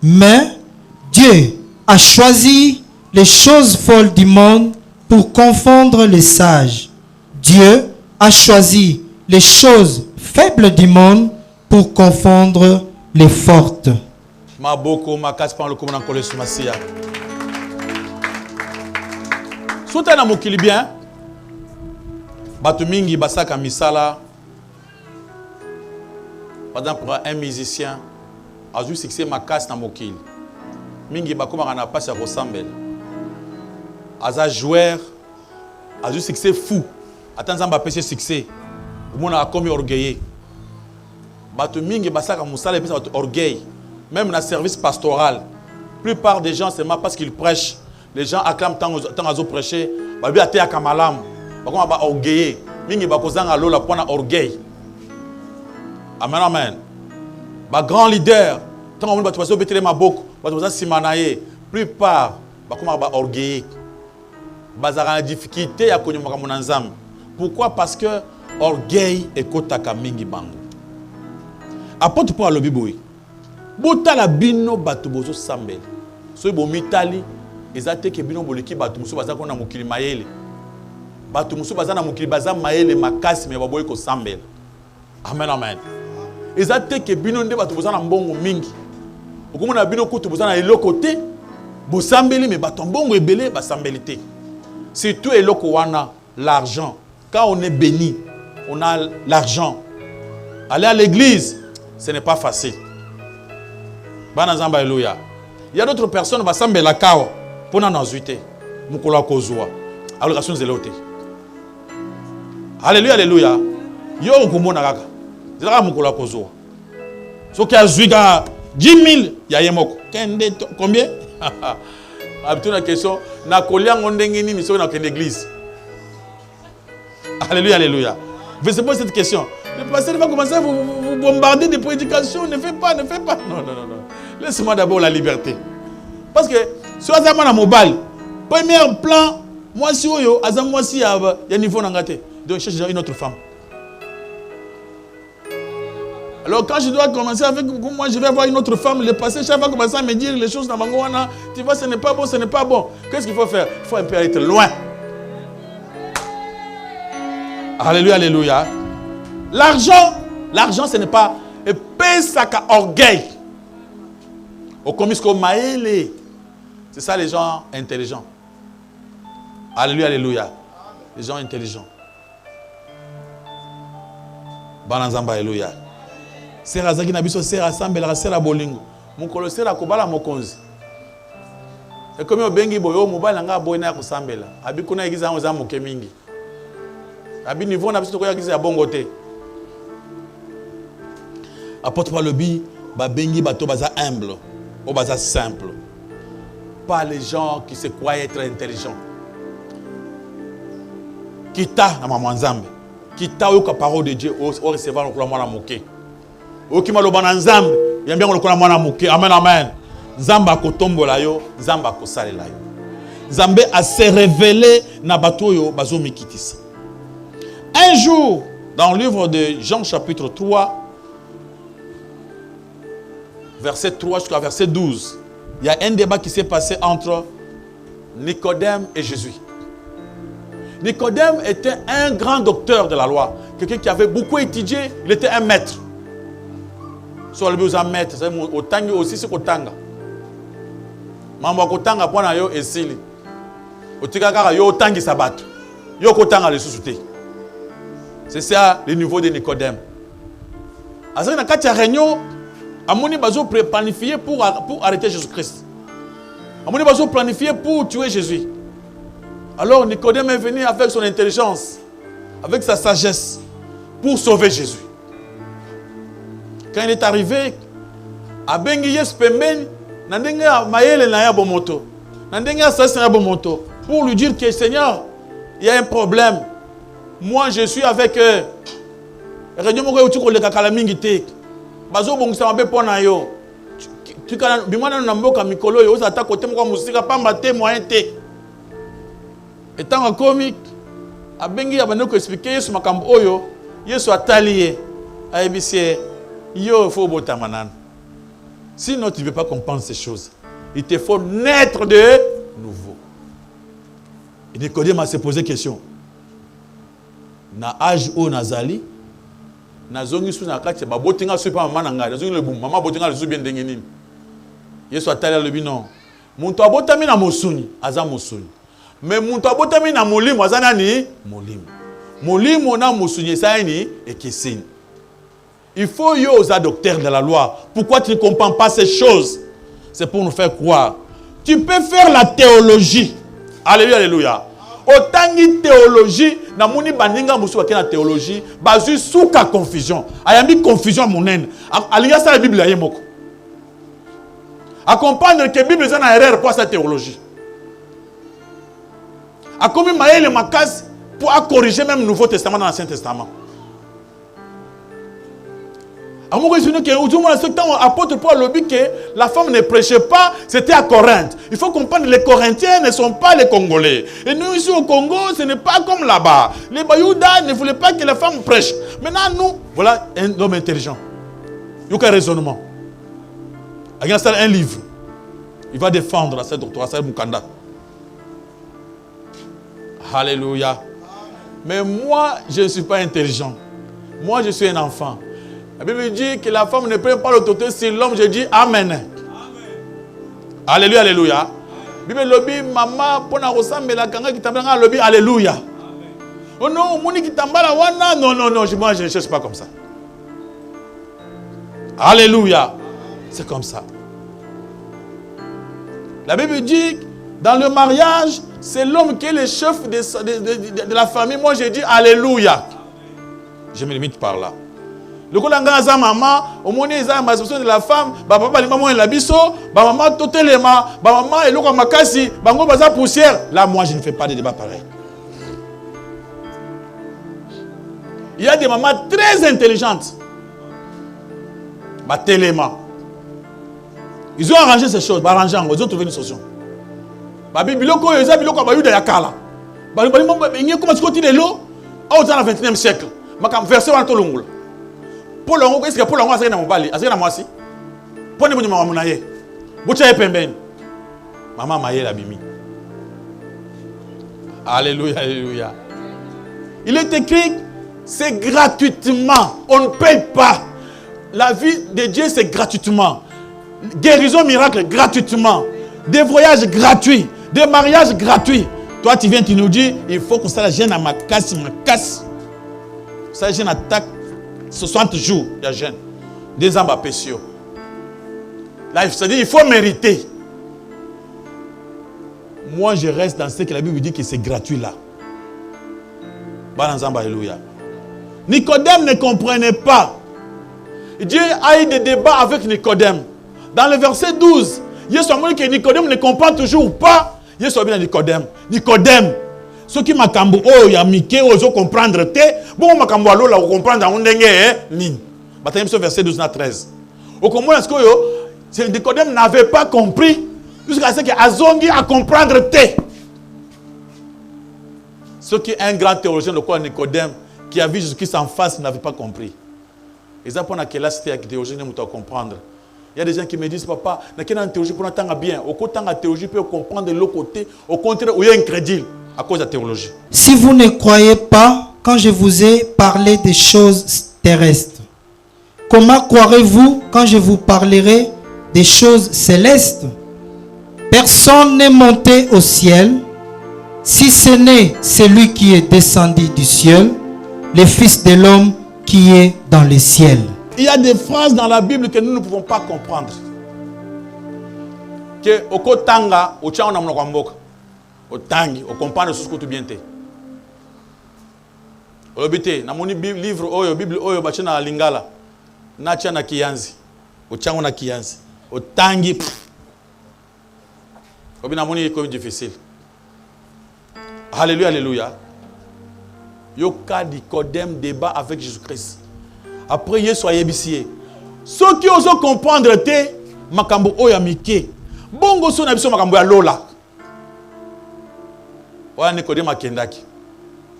Mais Dieu a choisi les choses folles du monde pour confondre les sages. Dieu a choisi les choses faibles du monde pour confondre les fortes. Maboko makaspa le commandant Kolesu Masia. Soutana mokili bien. Batu mingi basaka misala. Par exemple, un musicien a juste succès makas na mokili. Mingi bakoma na passe à ressemble. Aza joueur a juste succès fou. Attends, va pêcher succès. On a comme orgueillé. Batu mingi basaka musala et puis orgueil. Même dans le service pastoral, la plupart des gens, c'est même parce qu'ils prêchent. Les gens acclament tant qu'ils ont prêché. Babi a été à Kamalam. Bakoma ba orgueillé. Mingi bakozanga lola pona orgueil. Amen amen. Ba grand leader. Tant on va te passer au bétélé maboko. Ba te passer simanaye. Plupart bakoma ba orgueillé. Bazara la difficulté ya konyo makamona nzambe. Pourquoi? Parce que orgueil et kotaka mingi bango. Apôtre Paul le biboui. Bota la bino batu bozo sambel. So bo mitali ezate ke bino boleki batu musu baza kona mukili mayele. Batu musu baza na mukili baza mayele makasi me baboyi ko sambel. Amen amen. Ezate ke bino nde batu boza na mbongo mingi. Okomona bino kutu boza na eloko te. Bo sambeli me batu mbongo ebele ba sambelité. Surtout eloko wana l'argent. Quand on est béni, on a l'argent. Aller à l'église, ce n'est pas facile. Il y a d'autres personnes qui sont la kao pour nous ensuite. Mukola kozwa. Allocation zelote. Alléluia, alléluia. Yo kumona kaka. Zela mukola kozwa. So qui a zuiga 10 000, ya yemoko. Combien? Habitude la question, na kolia ngondenge nini so na l'église. Alléluia, alléluia. Vous savez cette question. Le pasteur va commencer à vous bombarder de prédications. Ne fais pas, ne fais pas. Non, non, non, non. Laisse-moi d'abord la liberté. Parce que, si vous avez un mobile, premier plan, moi si vous avez un niveau d'engagé. Donc, je cherche une autre femme. Alors, quand je dois commencer avec moi, je vais avoir une autre femme. Le pasteur va commencer à me dire les choses dans Mangoana. Tu vois, ce n'est pas bon, ce n'est pas bon. Qu'est-ce qu'il faut faire? Il faut un peu être loin. Alléluia, alléluia. L'argent, ce n'est pas pesaka orgueil. Au komisko maele. C'est ça les gens intelligents. Alléluia, alléluia. Les gens intelligents. Bananzamba, alléluia. Sera zaki na biso sera sambela sera bolingo. Mukolo sera kobala mokonzi. Et comme obengi boyo mobala nga boyina ko sambela. Abi kuna igiza ngo za moke mingi. Abi niveau na biso ko yagiza ya bongo te. Apôtre Paul Lobi, babengi bato baza humble, ou baza simple. Pas les gens qui se croient être intelligents. Kita na maman Nzambe. Kita oyoka parole de Dieu au recevoir le mwana moke. Okima lo bana Nzambe, yambia ko mwana moke. Amen amen. Nzamba akotombola yo, Nzamba akosalela yo. Nzambe a se révélé na bato yo bazo mikitisa. Un jour, dans le livre de Jean chapitre 3, verset 3 jusqu'à verset 12, il y a un débat qui s'est passé entre Nicodème et Jésus. Nicodème était un grand docteur de la loi, quelqu'un qui avait beaucoup étudié, il était un maître. Sur le besoin maître, c'est au tangi aussi c'est au tanga. Mamba ko tanga pona yo esili. O tika kaka yo tangi sabato. Yo ko tanga le susute. C'est ça le niveau de Nicodème. Dans la réunion, Amoni Bazo planifié pour arrêter Jésus-Christ. Amoni Bazo planifié pour tuer Jésus. Alors Nicodème est venu avec son intelligence, avec sa sagesse, pour sauver Jésus. Quand il est arrivé, à Benguiyes Pemben, pour lui dire que Seigneur, il y a un problème. Moi, je suis avec eux. Étant comique, a bengi abanoko expliquer Yesu makambo oyo, Yesu atalié, a ebisié, yo faut botamanan. Sinon tu ne veux pas comprendre ces choses. Il te faut naître de nouveau. Et Nicodème a se posé question. Na âge o nazali, na zongi sou na kati ba botinga sou pa mama nanga, zongi le boum, mama botinga le sou bien dengenini. Yesu atalié le binon. Muntu abotami na mosuni, aza mosuni. Mais muntu abotami na molimo azana ni molimo. Molimo na mosuni saini et kesini. Il faut y aux docteurs de la loi. Pourquoi tu ne comprends pas ces choses? C'est pour nous faire croire. Tu peux faire la théologie. Alléluia, alléluia. Autant de théologie, na moni bandinga musu na théologie, bazu souka confusion. Ayami confusion monen. Alinga sa la Bible ya yemoko. À comprendre que la Bible est en erreur pour sa théologie. À comme maël makas pour corriger même le Nouveau Testament dans l'Ancien Testament. À mon avis, l'apôtre Paul a dit que la femme ne prêchait pas, c'était à Corinthe. Il faut comprendre que les Corinthiens ne sont pas les Congolais. Et nous ici au Congo, ce n'est pas comme là-bas. Les Bayoudas ne voulaient pas que la femme prêche. Maintenant, nous, voilà un homme intelligent. Il y a un raisonnement. Il y a un livre. Il va défendre ce doctorat, ce Mukanda. Alléluia. Mais moi, je ne suis pas intelligent. Moi, je suis un enfant. La Bible dit que la femme ne prend pas l'autorité sur l'homme. Je dis Amen. Amen. Alléluia, alléluia. La Bible dit, maman, pour nous ressembler la kanga qui t'embête, lobby, alléluia. Oh non, moni qui t'embête, non, non, non, moi je ne cherche pas comme ça. Alléluia. C'est comme ça. La Bible dit, dans le mariage, c'est l'homme qui est le chef de la famille. Moi, je dis Alléluia. Je me limite par là. Le colanga za maman, au moins ils ont la de la femme, papa les maman la biso, maman totelema, maman et l'autre makasi, bango baza poussière. Là, moi, je ne fais pas de débat pareil. Il y a des mamans très intelligentes. Téléma. Ils ont arrangé ces choses, ils ont trouvé une solution. Biloko ils ont biloko bayuda yakala. Comment tu continues l'eau? Au 21e siècle. Makam verset dans tolongula. Pour l'ango, est-ce que pour l'ango, c'est un mobali, c'est un moisi. Pour ne pas maman monaye. Boucha pemben. Maman maye la bimi. Alléluia, alléluia. Il est écrit, c'est gratuitement. On ne paye pas. La vie de Dieu, c'est gratuitement. Guérison miracle, gratuitement. Des voyages gratuits. Des mariages gratuits. Toi, tu viens, tu nous dis, il faut que ça la gêne à ma casse. Ça gêne attaque. 60 jours de jeûne, 2 ans de péché. Là, c'est-à-dire il faut mériter. Moi, je reste dans ce que la Bible dit que c'est gratuit là. Alléluia. Nicodème ne comprenait pas. Dieu a eu des débats avec Nicodème. Dans le verset 12, Jésus a dit que Nicodème ne comprend toujours pas. Jésus a dit à Nicodème, Nicodème, ce qui m'a cambo, oh, ya mike, ozo comprendre te, bon, m'a cambo alo la comprendre en ndenge, ni. Bataille verset 12 à 13. Au comment est-ce que Nicodème n'avait pas compris, jusqu'à ce que Azongi a comprendre te. Ce qui est un grand théologien, le quoi Nicodème, qui a vu Jésus-Christ en face, n'avait pas compris. Et ça, pour laquelle c'était avec théologie, nous devons comprendre. Il y a des gens qui me disent, papa, n'a qu'une théologie pour entendre bien. Au côté de la théologie, peut comprendre de l'autre côté, au contraire, où il y a incrédule. À cause de la théologie. Si vous ne croyez pas quand je vous ai parlé des choses terrestres, comment croirez-vous quand je vous parlerai des choses célestes? Personne n'est monté au ciel, si ce n'est celui qui est descendu du ciel, le Fils de l'homme qui est dans les ciels. Il y a des phrases dans la Bible que nous ne pouvons pas comprendre. Que au kotanga, au tchao na mnoko mboka, au tangi, au comprendre ce que tu bien te. Au lobité, na moni livre oyo, Bible oyo, bachina na lingala, na tia na kiyanzi, au tchao na kiyanzi, au tangi. Au bien na moni comme difficile. Alléluia, alléluia. Yoka Nicodème débat avec Jésus-Christ. Après, il soit yébisier. Ceux qui osent comprendre te, makambo oya mike. Bongo so na biso makambo ya lola. Oya Nicodème akendaki.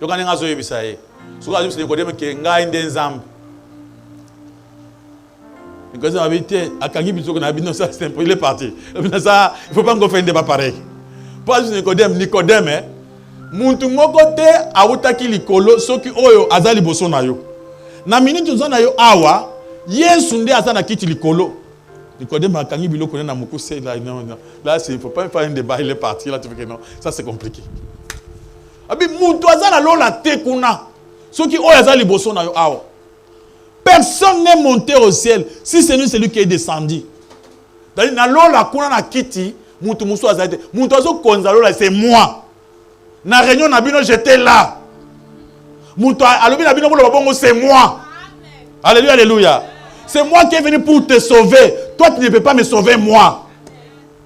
Yoka nenga zo yebisa ye. Soka zo Nicodème ke ngai nde nzambe. Nicodème habité akangi biso ko na bino ça c'est il est parti. Ça il faut pas qu'on fasse un débat pareil. Pas Nicodème muntu moko te awutaki likolo soki oyo azali boso na yo. Na minute zona yo awa Yesu nde aza na kiti likolo. Nicodème akangi biloko na mukuse là non. Là c'est il faut pas faire un débat, il est parti là tu fais que non, ça c'est compliqué. Abi muntu azala lola te kuna. Soki oyo azali boso na yo awa. Personne n'est monté au ciel si c'est nous celui qui est descendu. Dans na lola kuna na kiti muntu muso azali te. Muntu azo konza lola c'est moi. Na réunion na bino j'étais là. Muntu alobi na bino ko bongo c'est moi. Alléluia, alléluia. C'est moi qui est venu pour te sauver. Toi, tu ne peux pas me sauver, moi.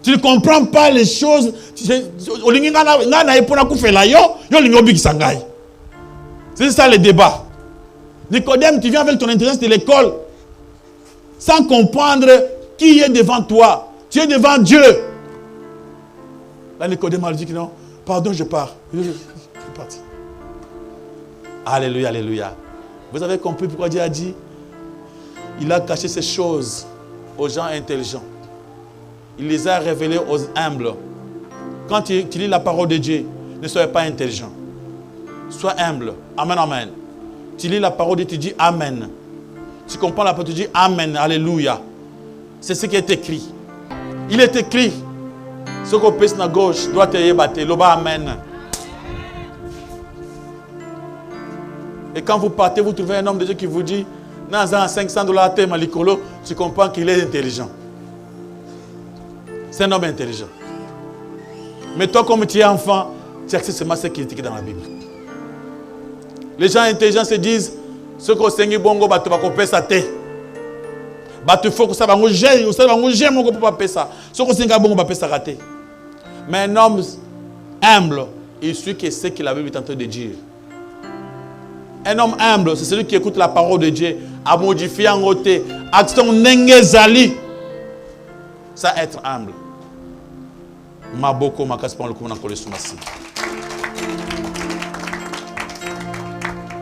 Tu ne comprends pas les choses. C'est ça le débat. Nicodème, tu viens avec ton intelligence de l'école sans comprendre qui est devant toi. Tu es devant Dieu. Là, Nicodème a dit que non. Pardon, je pars. Je suis parti. Alléluia, alléluia. Vous avez compris pourquoi Dieu a dit? Il a caché ces choses aux gens intelligents. Il les a révélées aux humbles. Quand tu lis la parole de Dieu, ne soyez pas intelligent. Sois humble. Amen, amen. Tu lis la parole de Dieu, tu dis Amen. Tu comprends la parole, tu dis Amen, alléluia. C'est ce qui est écrit. Il est écrit. Ce qu'on pèse à gauche, droite et bâte, l'oba Amen. Et quand vous partez, vous trouvez un homme de Dieu qui vous dit dans $500 tu comprends qu'il est intelligent. C'est un homme intelligent. Mais toi, comme tu es enfant, tu acceptes seulement ce qui est écrit dans la Bible. Les gens intelligents se disent ce que Seigneur Bongo va te faire ça. Il faut que ça va nous gêner, mon gars, pour pas ça. Ce que Seigneur Bongo va faire ça rater. Mais un homme humble, il suit ce que la Bible est en train de dire. Un homme humble, c'est celui qui écoute la parole de Dieu, à modifier en côté, action n'engezali. Ça être humble. Maboko makaspa le kumana kole sumasi.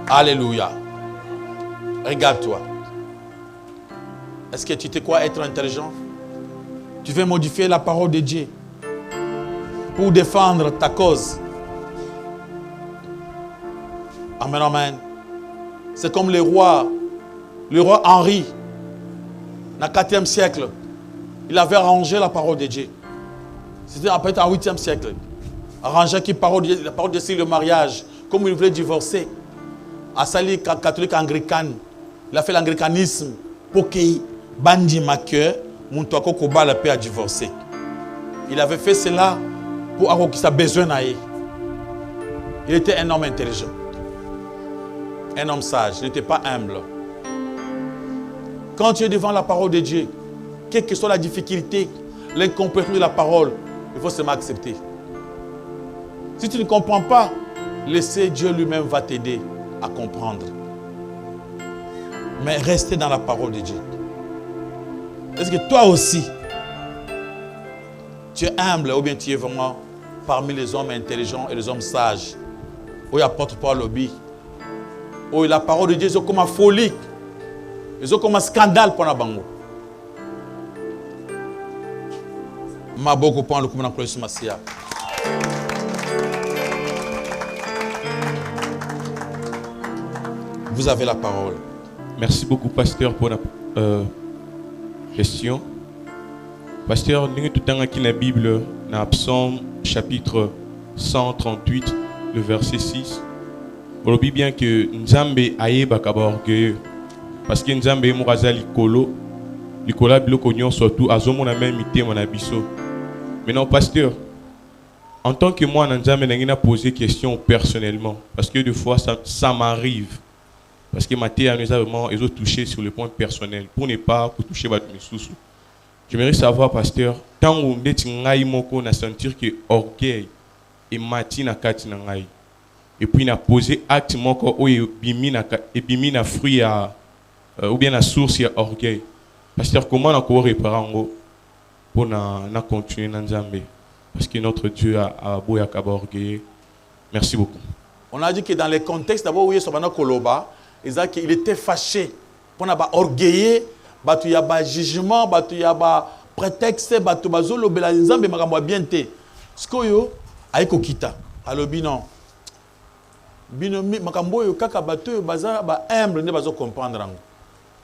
Alléluia. Regarde-toi. Est-ce que tu sais quoi être intelligent? Tu veux modifier la parole de Dieu pour défendre ta cause. Amen, amen. C'est comme le roi Henri, dans le 4e siècle. Il avait arrangé la parole de Dieu. C'était peut-être en 8e siècle. Arrangé la parole de Dieu sur le mariage. Comme il voulait divorcer. À Sali, catholique anglican. Il a fait l'anglicanisme pour qu'il bandi ma cœur, mon toako koba la paix à divorcer. Il avait fait cela pour avoir sa besoin d'aller. Il était un homme intelligent. Un homme sage, il n'était pas humble. Quand tu es devant la parole de Dieu, quelle que soit la difficulté, l'incompréhension de la parole, il faut seulement accepter. Si tu ne comprends pas, laissez Dieu lui-même va t'aider à comprendre. Mais restez dans la parole de Dieu. Est-ce que toi aussi, tu es humble ou bien tu es vraiment parmi les hommes intelligents et les hommes sages? Où il apporte pas le lobby. Où la parole de Dieu est comme une folie. Ils ont comme un scandale pour la bango. Ma beaucoup pour le commandant Claude Massia. Vous avez la parole. Merci beaucoup, pasteur, pour la question. Pasteur, nous tout dans la Bible, dans Psaume chapitre 138, le verset 6. On dit bien que Nzambe ayeba kaba orgueilleux. Parce que Nzambe est mouraza likolo. Likola biloko nyon surtout azomo na même ité mon abisso. Maintenant pasteur, en tant que moi Nzambe n'a posé question personnellement parce que des fois ça m'arrive. Parce que Mathé nous a vraiment touché sur le point personnel pour ne pas toucher votre sous. J'aimerais savoir pasteur, tant où ngai moko na sentir que orgueil et mati na kati na ngai. Et puis il a posé acte moko o ebimi na fruit à ou bien la source à orgueil. Pasteur, comment on a réparer pour na continuer dans Nzambe? Parce que notre Dieu a beau yakaba orgueilleux. Merci beaucoup. On a dit que dans les contextes d'abord où il y Koloba, il était fâché pour na ba orgueilleux, batu ya ba jugement, batu ya ba prétexte, batu bazolo bela Nzambe makambo bien té. Skoyo ayiko kita. Alobi non. Binomi makambo yo kaka bato baza ba humble ne bazo comprendre ngo.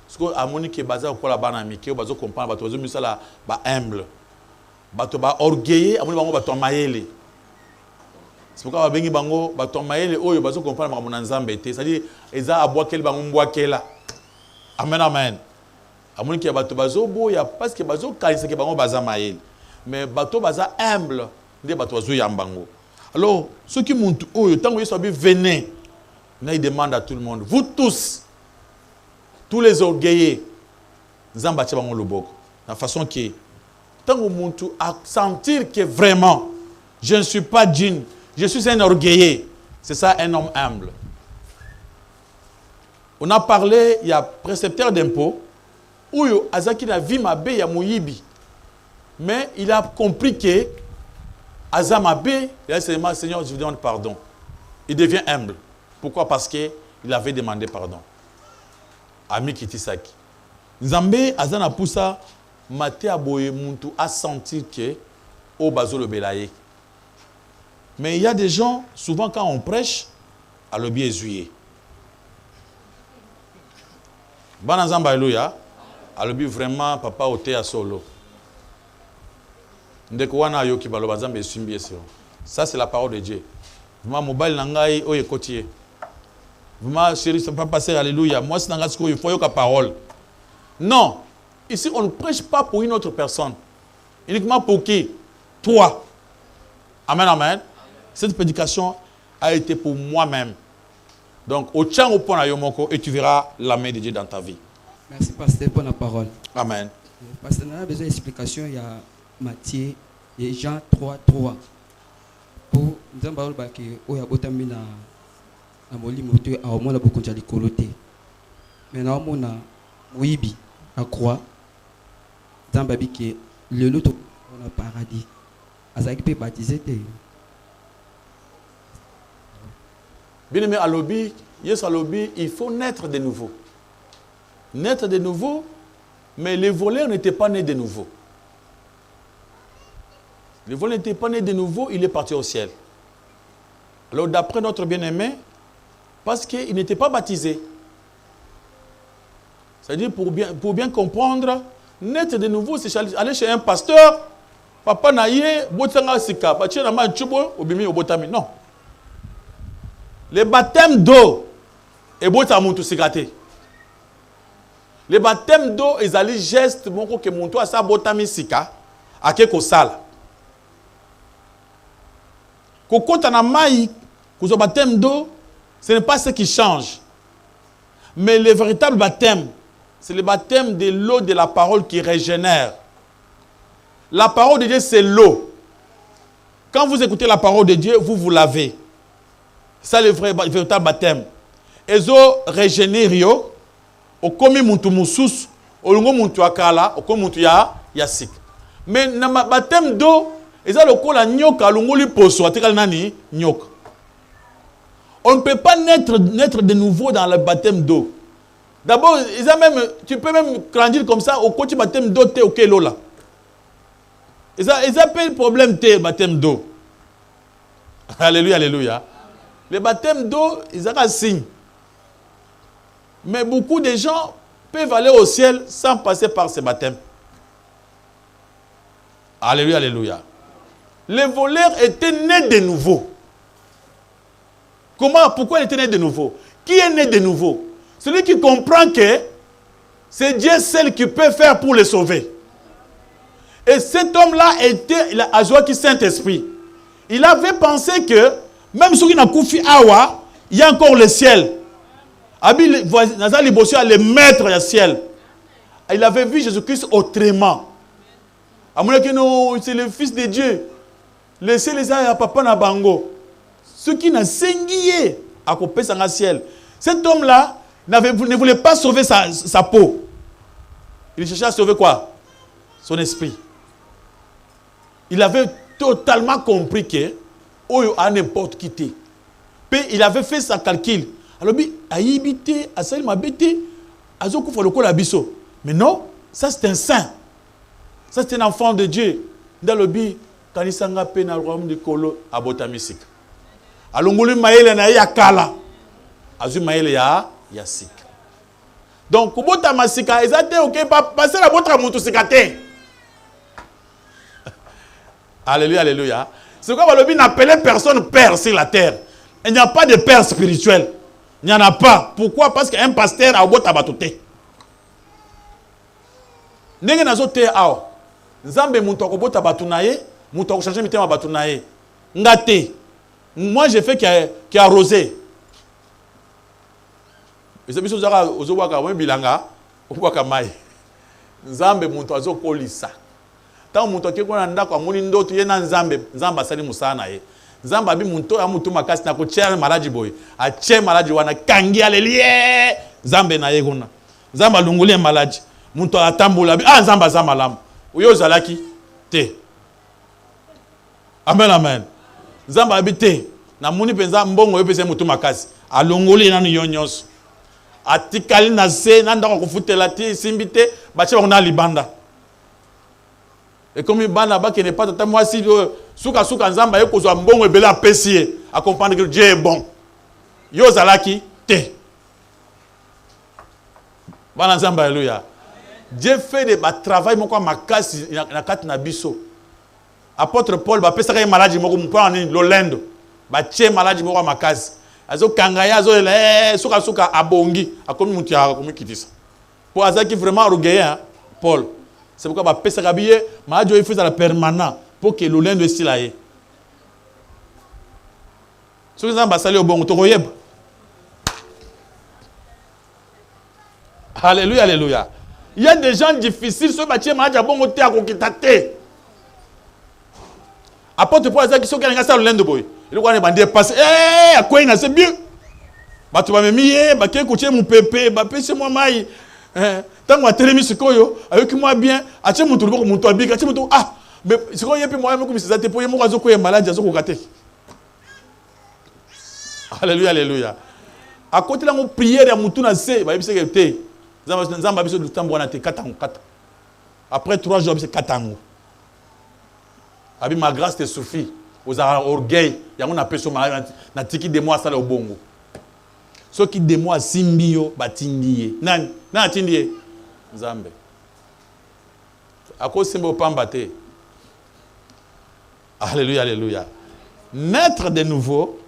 Parce que amoni ke baza ko la bana mi ke bazo comprendre bato bazo misala ba humble. Bato ba orgueilleux amoni bango bato mayele. C'est pourquoi bengi bango bato mayele oyo bazo comprendre makambo na Nzambe te. C'est-à-dire eza abwakel bango mbwakela. Amen amen. Amoni ke bato bazo boya parce que bazo kalisa ke bango baza mayele. Mais bato baza humble nde bato bazo yambango. Alors, ceux qui montent haut, tant que vous savez, venez. Il demande à tout le monde, vous tous les orgueillés, Zambati bango loboko. La façon qui, tant que vous montez à sentir que vraiment, je ne suis pas djinn, je suis un orgueillé. C'est ça un homme humble. On a parlé, il y a précepteur d'impôt, où Azaki na vie ma bé ya moyibi. Mais il a compris que Azamabé, il a dit, Seigneur, je vous demande pardon. Il devient humble. Pourquoi? Parce qu'il avait demandé pardon. Ami Kitisaki. Nzambe, Azana Poussa, Maté Aboye Muntu a senti que au bazo le belaye. Mais il y a des gens, souvent quand on prêche, à le biais juillet. Banazamba Elouya, à le biais vraiment, papa, au théâtre solo. Ça, c'est la parole de Dieu. Vraiment, mobile nangai oye kotier. Vraiment, chérie, ça ne peut pas passer, alléluia. Moi, c'est nangai il faut la parole. Non. Ici, on ne prêche pas pour une autre personne. Uniquement pour qui? Toi. Amen, amen. Cette prédication a été pour moi-même. Donc, au tien au point à Yomoko, et tu verras la main de Dieu dans ta vie. Merci, pasteur, pour la parole. Amen. Pasteur, on a besoin d'explication. Il y a Matthieu et Jean 3:3. Pour nous avons parlé que au yabotami na moli moto a au moins la beaucoup de coloté. Maintenant on a wibi à croix. Dans babi que le lot on a paradis. Azaki peut baptiser te. Bien aimé à lobby, yes à lobby, il faut naître de nouveau. Naître de nouveau, mais les voleurs n'étaient pas nés de nouveau. Le vol n'était pas né de nouveau, il est parti au ciel. Alors d'après notre bien-aimé, parce qu'il n'était pas baptisé. C'est-à-dire pour bien comprendre, naître de nouveau, c'est aller chez un pasteur, papa naïe, botanga sika, baché na ma chubo, obimi obotami. Non. Le baptême d'eau et botamuntu sikate. Le baptême d'eau, ils allaient geste, mon que monto à sa botami sika, à quelque sala. Quand on a maï, quand on baptême d'eau, ce n'est pas ce qui change. Mais le véritable baptême, c'est le baptême de l'eau de la parole qui régénère. La parole de Dieu, c'est l'eau. Quand vous écoutez la parole de Dieu, vous vous lavez. C'est le véritable baptême. Ezo régénério, au komi muntu musus, au lungo muntu akala, au komi muntu ya sik. Mais dans le baptême d'eau, ils ont le col à nyoka, l'ongoli poso, atikal nani nyoka. On ne peut pas naître de nouveau dans le baptême d'eau. D'abord, tu peux même grandir comme ça au côté baptême d'eau, t'es ok lola. Ils appellent le problème t'es baptême d'eau. Alléluia, alléluia. Le baptême d'eau, ils ont un signe. Mais beaucoup de gens peuvent aller au ciel sans passer par ce baptême. Alléluia, alléluia. Les voleurs étaient nés de nouveau. Comment, pourquoi il était né de nouveau? Qui est né de nouveau? Celui qui comprend que c'est Dieu seul qui peut faire pour le sauver. Et cet homme-là il a joué qui Saint-Esprit. Il avait pensé que même ceux qui n'ont koufi awa, il y a encore le ciel. Le maître du ciel. Il avait vu Jésus-Christ autrement. C'est le Fils de Dieu. Laissez les à papa na bango. Ceux qui n'ont sengié à couper dans ciel. Cet homme-là ne voulait pas sauver sa peau. Il cherchait à sauver quoi? Son esprit. Il avait totalement compris que Oyo a n'importe qui t'est. Puis il avait fait sa calcul. Alors, il a habité, à ça il m'a habité, à ce qu'il faut le biso. Mais non, ça c'est un saint. Ça c'est un enfant de Dieu. Dans le bi, quand il s'en a peine à l'homme de Kolo, à Botamisik. Alors, il m'a dit, Kala. Azu maïle ya sik. Donc, Kubota Masika, ils étaient ok, passer la botre à Moutousikate. Alléluia, alléluia. C'est pourquoi le Bible n'appelait personne père sur la terre. Il n'y a pas de père spirituel. Il n'y en a pas. Pourquoi? Parce qu'un pasteur a botte à batouté. N'est-ce pas nazo te ao. Nzambe moutoko botte à batounaye, moutoko changer mitem à batounaye. Ngate. Moi j'ai fait qui a arrosé. Et c'est biso zaka ozowaka we bilanga, obwaka mai. Nzambe moutoko azo kolisa. Tant que tu as un ndako amoni ndoto ye na nzambe asali musana ye nzambe abi muntu ya mutu makasi na ko tirer maladi boy a tirer maladi wana kangi alelie nzambe na ye kuna nzambe alunguli maladi muntu atambula nzambe za malamu uyo zalaki te. Amen amen. Nzambe abi te na muni penza mbongo yo pese mutu makasi alunguli nanu yonyos atikali na se na ndako kufutela ti simbite bache bakona libanda. Et comme il n'est pas tata moi si souka nzamba yeko zo mbongo ebela pesier à comprendre que Dieu est bon. Yo zalaki te. Bana nzamba alléluia. Dieu fait des travail moko makasi na kati na biso. Apôtre Paul ba pesa ka maladie moko mpa ni lolendo. Ba tie maladie moko makasi. Azo kangaya azo souka abongi akomi mutia akomi kitisa. Pour azaki vraiment orgueilleux Paul. C'est pourquoi je pèse rabiller, je fais la permanent pour que le lend soit là. Si vous avez au bon, alléluia, alléluia. Il y a des gens difficiles, ceux qui ont été bon côté à côté. Apporte pour ça qui sont gagnés ça le lend boy. Il doit aller passer. À quoi il a c'est bien. Bah tu vas me mier, bah qui écouter mon pépé, bah pèse moi maï. Tant que tu as mis ce koyo, avec moi bien, tu as mon tour, mon toit big, tu as mon mais ce qu'on y a plus moi, comme si ça te pouvait moi, je suis malade, je suis gâté. Alléluia, alléluia. À côté de la prière, à mon tour, c'est, bah, c'est que tu Zamba biso du temps bona te 4 ans. Après 3 jours, c'est 4 ans. Abi ma grâce te suffit. Aux orgueil, ya on appelle ça na tiki de moi ça le bongo. Ceux qui de moi simbio batindiye. Nan na tindiye. Nzambe. Ako simbo pambate. Alléluia, alléluia. Naître de nouveau,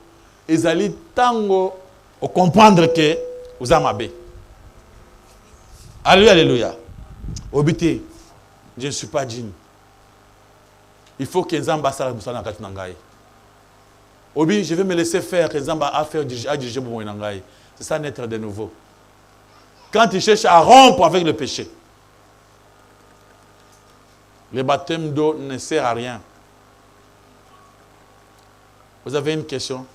ezali tango au comprendre que vous amabé. Alléluia, alléluia. Obité, je ne suis pas digne. Il faut que Nzamba sala musala nakati nangai. Obi, je vais me laisser faire que Nzamba a diriger mon nangai. C'est ça naître de nouveau. Quand tu cherches à rompre avec le péché, le baptême d'eau ne sert à rien. Vous avez une question?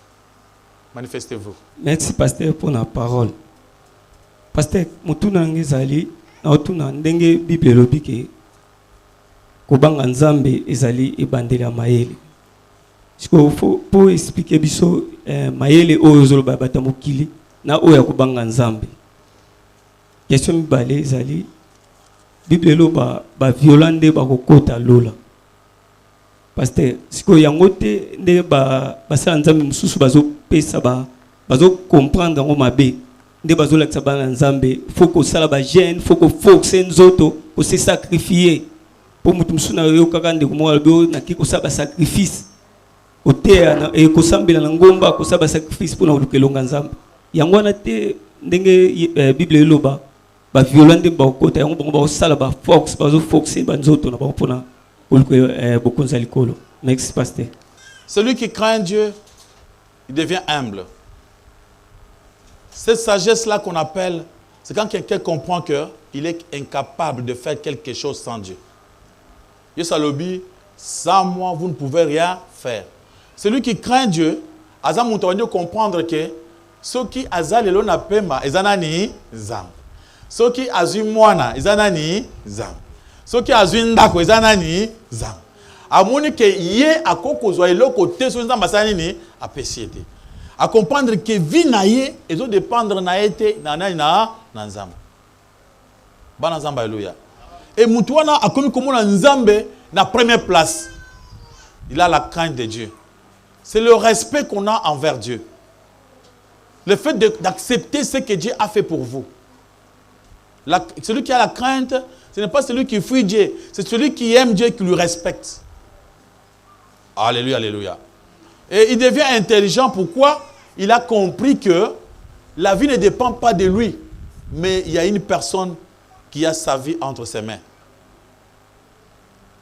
Manifestez-vous. Merci, pasteur, pour la parole. Pasteur, mutuna ngizali na otuna ndenge Bible lobike kobanga nzambe ezali ebandeli ya mayele. Siko faut expliquer biso mayele oyo zoloba bata mokili na oyo ya kobanga nzambe. Question mibale ezali Bible loba ba violande ba kokota lola. Pasteur, siko yango te nde ba sala nzambe mususu bazo pesa bazo comprendre ngo mabe. Nde bazo la tsabana nzambe faut que sala ba jeune faut que forcer nzoto ko se sacrifier pour mutu musuna yo kaka nde ko mo albo na kiko sala ba sacrifice otea et kosambela na ngomba kosaba sacrifice pour na lukelonga nzambe yango wana te ndenge bible eloba ba violente ba kota yango bango ba sala ba fox ba zo foxer ba nzoto na ba pona bokonza likolo. Next pasteur. Celui qui craint Dieu, il devient humble. Cette sagesse-là qu'on appelle, c'est quand quelqu'un comprend qu'il est incapable de faire quelque chose sans Dieu. Dieu salobi, sans moi, vous ne pouvez rien faire. Celui qui craint Dieu, Azam Moutonio comprendre que ceux qui azal et l'on pema, ezanani zam. Ceux qui azu moana, ezanani zam. Ceux qui azu ndako, ezanani zam. Amoni que yé a koko zoye le côté sur les ambassadeurs à péciété. À comprendre que vie naïe et de dépendre naïté na nzambe. Ba nzambe alléluia. Et mutuana a commis comme nzambe na première place. Il a la crainte de Dieu. C'est le respect qu'on a envers Dieu. Le fait d'accepter ce que Dieu a fait pour vous. Celui qui a la crainte, ce n'est pas celui qui fuit Dieu, c'est celui qui aime Dieu et qui lui respecte. Alléluia, alléluia. Et il devient intelligent. Pourquoi? Il a compris que la vie ne dépend pas de lui, mais il y a une personne qui a sa vie entre ses mains.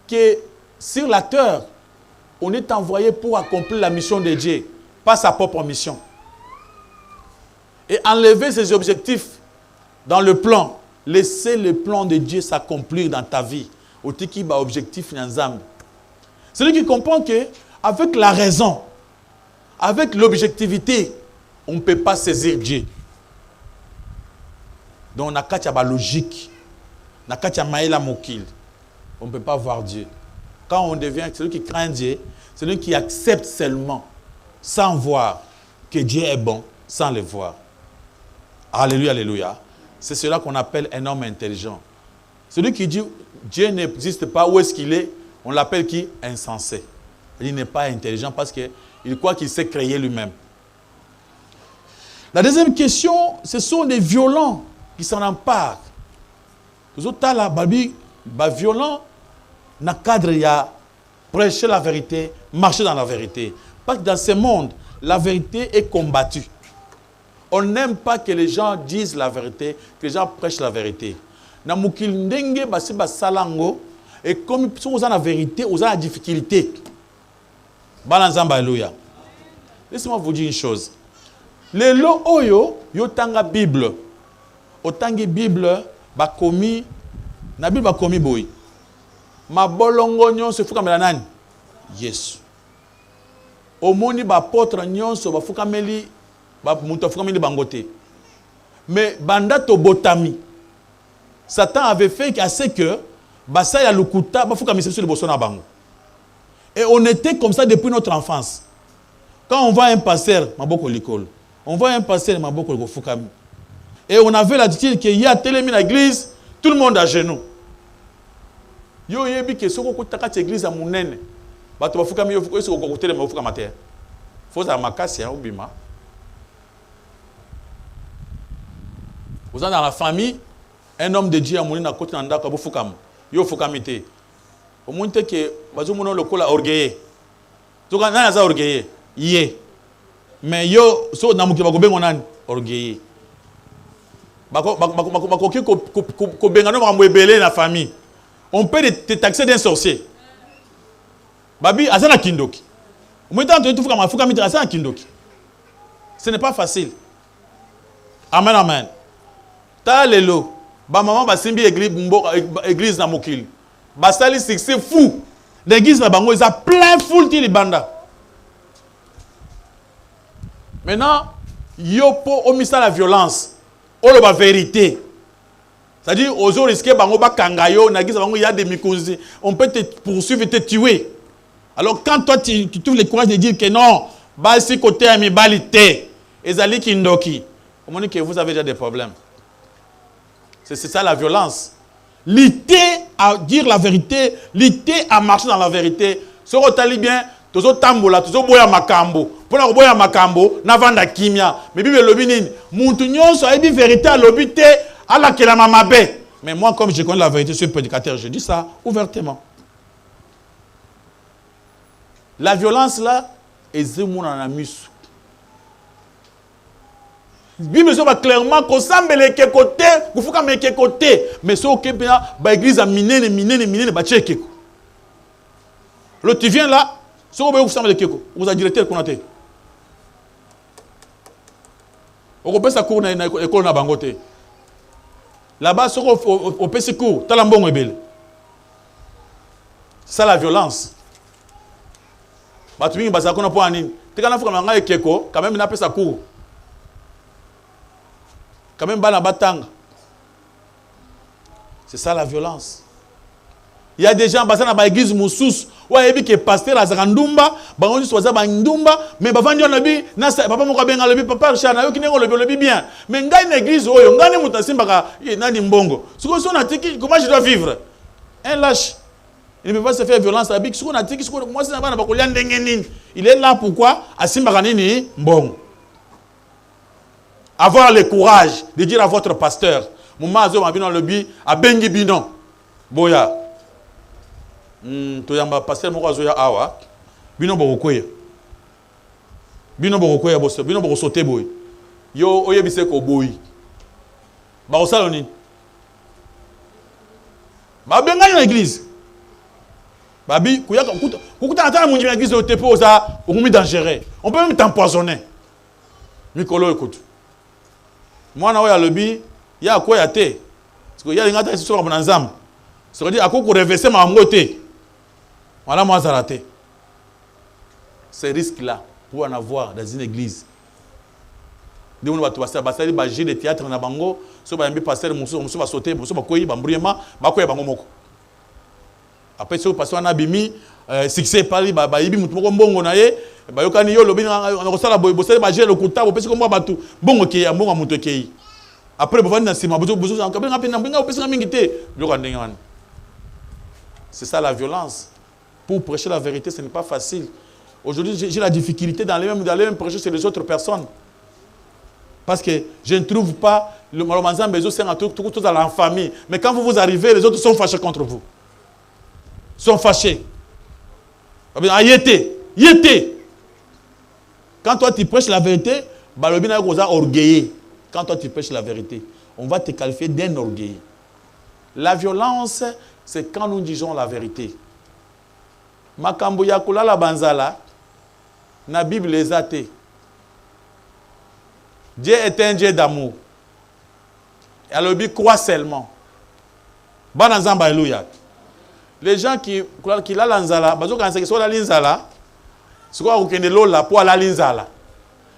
Que sur la terre, on est envoyé pour accomplir la mission de Dieu, pas sa propre mission. Et enlever ses objectifs dans le plan, laisser le plan de Dieu s'accomplir dans ta vie. Au tiki ba objectif n'ensemble. Celui qui comprend que avec la raison, avec l'objectivité, on ne peut pas saisir Dieu. Donc on a une logique, on a une mokil. On ne peut pas voir Dieu. Quand on devient celui qui craint Dieu, celui qui accepte seulement, sans voir que Dieu est bon, sans le voir. Alléluia, alléluia. C'est cela qu'on appelle un homme intelligent. Celui qui dit Dieu n'existe pas, où est-ce qu'il est? On l'appelle qui? Insensé. Il n'est pas intelligent parce qu'il croit qu'il s'est créé lui-même. La deuxième question, ce sont des violents qui s'en emparent. Les autres, là, violents, dans le cadre, il y a prêcher la vérité, marcher dans la vérité. Parce que dans ce monde, la vérité est combattue. On n'aime pas que les gens disent la vérité, que les gens prêchent la vérité. Dans mukil ndenge basi basalango et comme si vous avez la vérité, vous avez la difficulté. Balanzamba alléluia. Laissez-moi vous dire une chose. Les lo oyo yotanga Bible. Otangi Bible ba komi na Bible ba komi boy. Ma bolongo nyonso fuka melanani. Yesu. Omoni ba apôtre nyonso ba fuka meli ba muto fuka meli bangote. Mais banda to botami. Satan avait fait assez que basa ya lukuta ba fuka misi sur le bosona bango. Et on était comme ça depuis notre enfance. Quand on voit un pasteur, maboko likolo. On voit un pasteur, maboko fukami. Et on avait l'attitude qu'il y a télémi à l'église, tout le monde à genoux. Yo yebi ke soko kutaka l'église à munene. Bato bafukami yo fuko soko kotelema bafuka mater. Faut ça makasi ya ubima. Vous êtes dans la famille, un homme de Dieu a mouni na côté na ndako bafukam. Yo fukami te. Au moins que bazo mono lokola orgueillé. Toka nana za orgueillé. Yé. Mais yo so na muki bakobengo nani orgueillé. Bakoki ko bengano ba mwebele na famille. On peut te taxer d'un sorcier. Babi azana kindoki. Au moins tant tu fuka mafuka mitra azana kindoki. Ce n'est pas facile. Amen amen. Ta lelo ba maman ba simbi église na mokili. Basali c'est fou. L'église na bango ils a plein foule ti libanda. Maintenant, yopo omisa la violence. Oh la vérité. C'est-à-dire, aux autres risqués, il y a des mikonzi. On peut te poursuivre et te tuer. Alors, quand toi, tu trouves le courage de dire que non, basi côté ami balité, ezali kindoki, comment dire que vous avez déjà des problèmes? C'est ça la violence. Lutter à dire la vérité, lutter à marcher dans la vérité. Ce que bien, tozo tambola, tozo boya makambo. Pour la boya makambo, navanda kimia. Mais bible lobi nini, muntu nyonso a dit vérité à lobité. Allah qui la mamabé. Mais moi, comme je connais la vérité, je suis prédicateur, je dis ça ouvertement. La violence là, ezemona na misu. Bible va clairement qu'on semble les côté, vous faut comme les côté, mais ce qui est bien, bah église a miné, bah checké. Là tu viens là, ce qu'on veut vous semble les kéko, vous a directeur qu'on a été. On peut ça cours na école na bangote. Là-bas, ce qu'on au PC cours, t'as l'ambon est belle. C'est ça la violence. Bah tu viens, bah ça qu'on a pas en ligne. T'es quand même faut qu'on a kéko, quand même n'a pas ça cours. Quand même, c'est ça la violence. Il y a des gens qui sont dans l'église Moussous, ouais, qui est pasteur à Zarandumba, on dit soit Zarandumba, mais papa on a dit, papa mon bien le papa Chana, qui n'est le bien. Mais dans une église, on gagne mon tassim baka, nani mbongo. Ce qu'on a dit, comment je dois vivre? Un lâche. Il ne peut pas se faire violence avec ce qu'on a dit, moi c'est pas il est là pourquoi? À Simbakanini, mbongo. Avoir le courage de dire à votre pasteur, mon mazo m'a vu dans le bi, à Bengi Binon, Boya. Toyamba pasteur mon awa, Binon Borokoya. Binon Borokoya bosso, Binon Borosote boy. Yo oyebise ko boy. Ba osaloni. Ba benga dans l'église. Babi, kukuta atana munji dans l'église de tepo ça, on met dangereux. On peut même t'empoisonner. Mikolo écoute. Moi, je suis lobby, il y a quoi y a té. Parce qu'il y a des gens qui sont en ensemble. C'est-à-dire, à quoi qu'on reverse ma moitié. Voilà, moi, ça raté. Ces risques-là, pour en avoir dans une église. Des gens qui vont passer des théâtres dans Bango, ceux qui vont passer, ceux va sauter, ceux va courir, bambrouillement, va courir Bango moko. Après, ceux qui passent en abimi, succès par les baïbi, mouton bongo naé. Bayokani yo lobi na kosala boy bosala ba gère okuta bo pesi ko mwa batu bongo ke ya bongo muto ke après bo vandi na sima bozo en kabinga pe na mbinga pesi mingi te biloko ndenge wana. C'est ça la violence. Pour prêcher la vérité, ce n'est pas facile. Aujourd'hui, j'ai la difficulté dans les mêmes prêcher sur les autres personnes. Parce que je ne trouve pas le malheureusement besoin c'est tout dans la famille, mais quand vous arrivez, les autres sont fâchés contre vous. Sont fâchés. Yété. Quand toi tu prêches la vérité, balobina est orgueilleux. Quand toi tu prêches la vérité, on va te qualifier d'un orgueil. La violence, c'est quand nous disons la vérité. Makambo yakula la banzala, na Bible les athées. Dieu est un Dieu d'amour. Et alors, il croit seulement. Banazamba, alléluia. Les gens qui la lanzala, parce que quand la linzala, c'est quoi qu'on lola pour la linzala.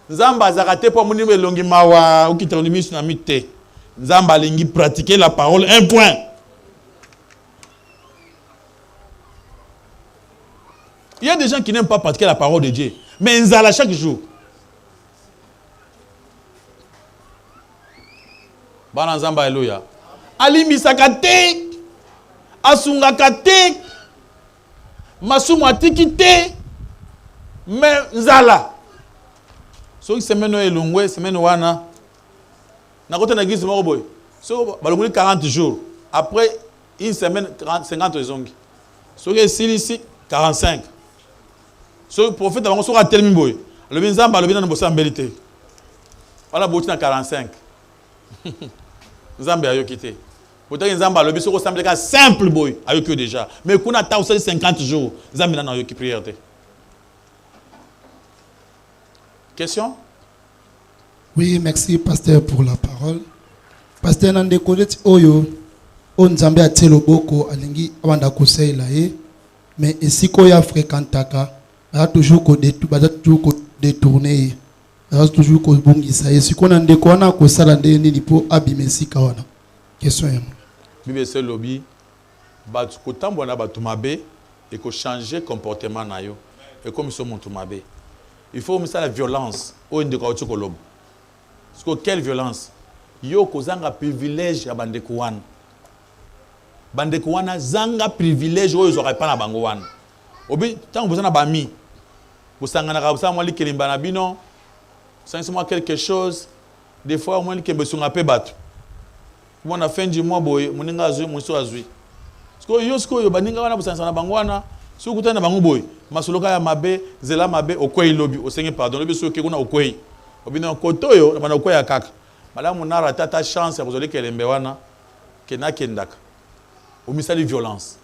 Nzamba zakate pour mon niveau longi mawa ou qui t'ennuie sur la mité. Nzamba lingi pratiquer la parole un point. Il y a des gens qui n'aiment pas pratiquer la parole de Dieu, mais nzala chaque jour. Banazamba alléluia. Alimi sakate, asungakate, masumu atikite. Mais nzala so semaine elongwe semaine wana na côté na église moko boy so balongoli 40 jours après une semaine 50 zongi so ici 45 so le prophète avant so atelmi boy le binzamba le binana bosambelité wala boti na 45 nzambe ayo kité pourtant nzamba le biso ko sambeleka simple boy ayo que déjà mais kuna ta 50 jours nzambe na ayo ki prière. Question? Oui, merci, pasteur, pour la parole. Pasteur, dans des collègues, Oyo, on Zambé a tel boko, alingi, avant conseil là, mais ici, quand il y a fréquentaka, il y a toujours détourné, il y a toujours bungisa. Et si on a des kona, qu'on s'est rendu, il faut abîmer si kawana. Question? Bible c'est lobby, batu kotambo na batu mabe, et ko changer comportement na yo, et comme ils sont mon mabe. Il faut mettre la violence au ndeko kolobo. Parce que quelle violence? Yo ko zanga privilège ya bandeko wana. Bandeko wana zanga privilège oyo zora pa na bango wana. Obi tant vous en a bami. Vous sangana ka ça moi likelimba na bino. C'est moi quelque chose des fois moi likembe sunga pe batu. Moi na fin du mois boy moninga azui monso azui. Parce que yo baninga wana busanza na bango wana Si vous avez un boy, masoloka ya mabe, zela mabe, okwei lobi, osengi pardon, lobi so kekuna okwei. Obino kotoyo, na okwei ya kaka. Madame Munara tata chance ya bozole kelembe wana, kena kendaka. Omisali violence.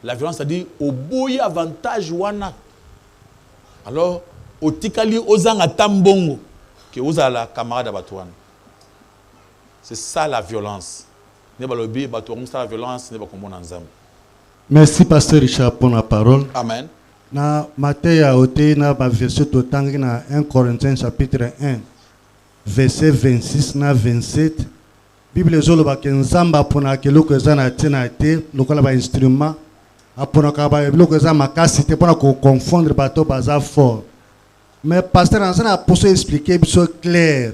La violence c'est-à-dire au boy avantage wana. Alors, otikali ozanga tambongo, que ozala camarade batouane. C'est ça la violence. Ne pas l'obéir, ça la violence, ne pas comprendre ensemble. Merci Pasteur Richard pour la parole. Amen. Na Matthieu a ôté na verset total na 1 Corinthiens chapitre 1 verset 26 na 27. Bible zolo ba kenzamba pona ke loko ezana tena te lokola ba instrument apona ka ba loko ezana makasi te pona ko confondre bato baza fort. Mais pasteur Anzana a pour expliquer biso clair.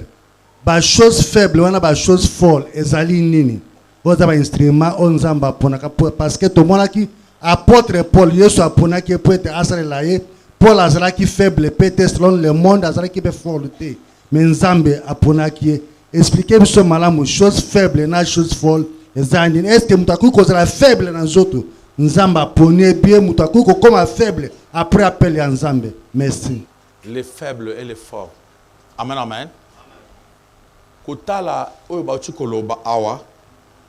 Ba chose faible wana ba chose folle ezali nini. Oza ba instrument onzamba pona ka parce que to mona ki apôtre Paul Yesu apona ki peut être asale laye Paul azala ki faible peut-être selon le monde azala ki be forte. Mais nzambe apona ki expliquer biso malamu chose faible na chose folle ezali nini. Est-ce que mutaku ko zala faible na zoto nzamba pone bien mutaku ko comme faible après appel ya nzambe. Merci. Les faibles et les forts. Amen, amen. Kotala oyo ba chikoloba awa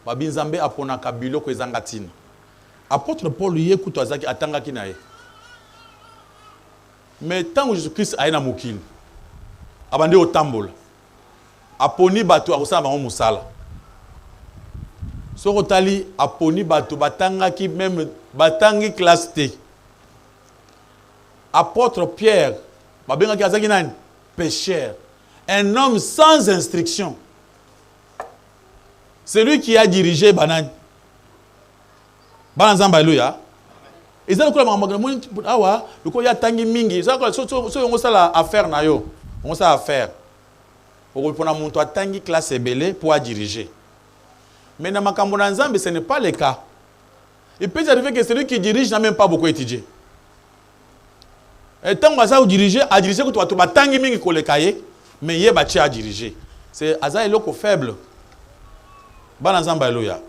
babinzambe apona kabilo ko ezangatina. Apôtre Paul ye kuto azaki atangaki na ye. Mais tant que Jésus-Christ a na mokili. Abande otambola. Aponi bato akosala bango musala. Soko tali aponi bato batangaki même batangi classe T. Apôtre Pierre babengaki azaki nani? Pécheur. Un homme sans instruction. C'est lui qui a dirigé Banane. Bananzamba Eluya. Et ça, le a tangi mingi. Ça, on a affaire na yo. On a affaire. On a tangi classe ebele pour diriger. Mais dans ma Nzambe, ce n'est pas le cas. Il peut arriver que celui qui dirige n'a même pas beaucoup étudié. Et tant que ça diriger, à diriger que tu vas tangi mingi ko le kaye. Mais il y a à diriger. C'est Aza eloko faible. Bana Nzamba Eloya.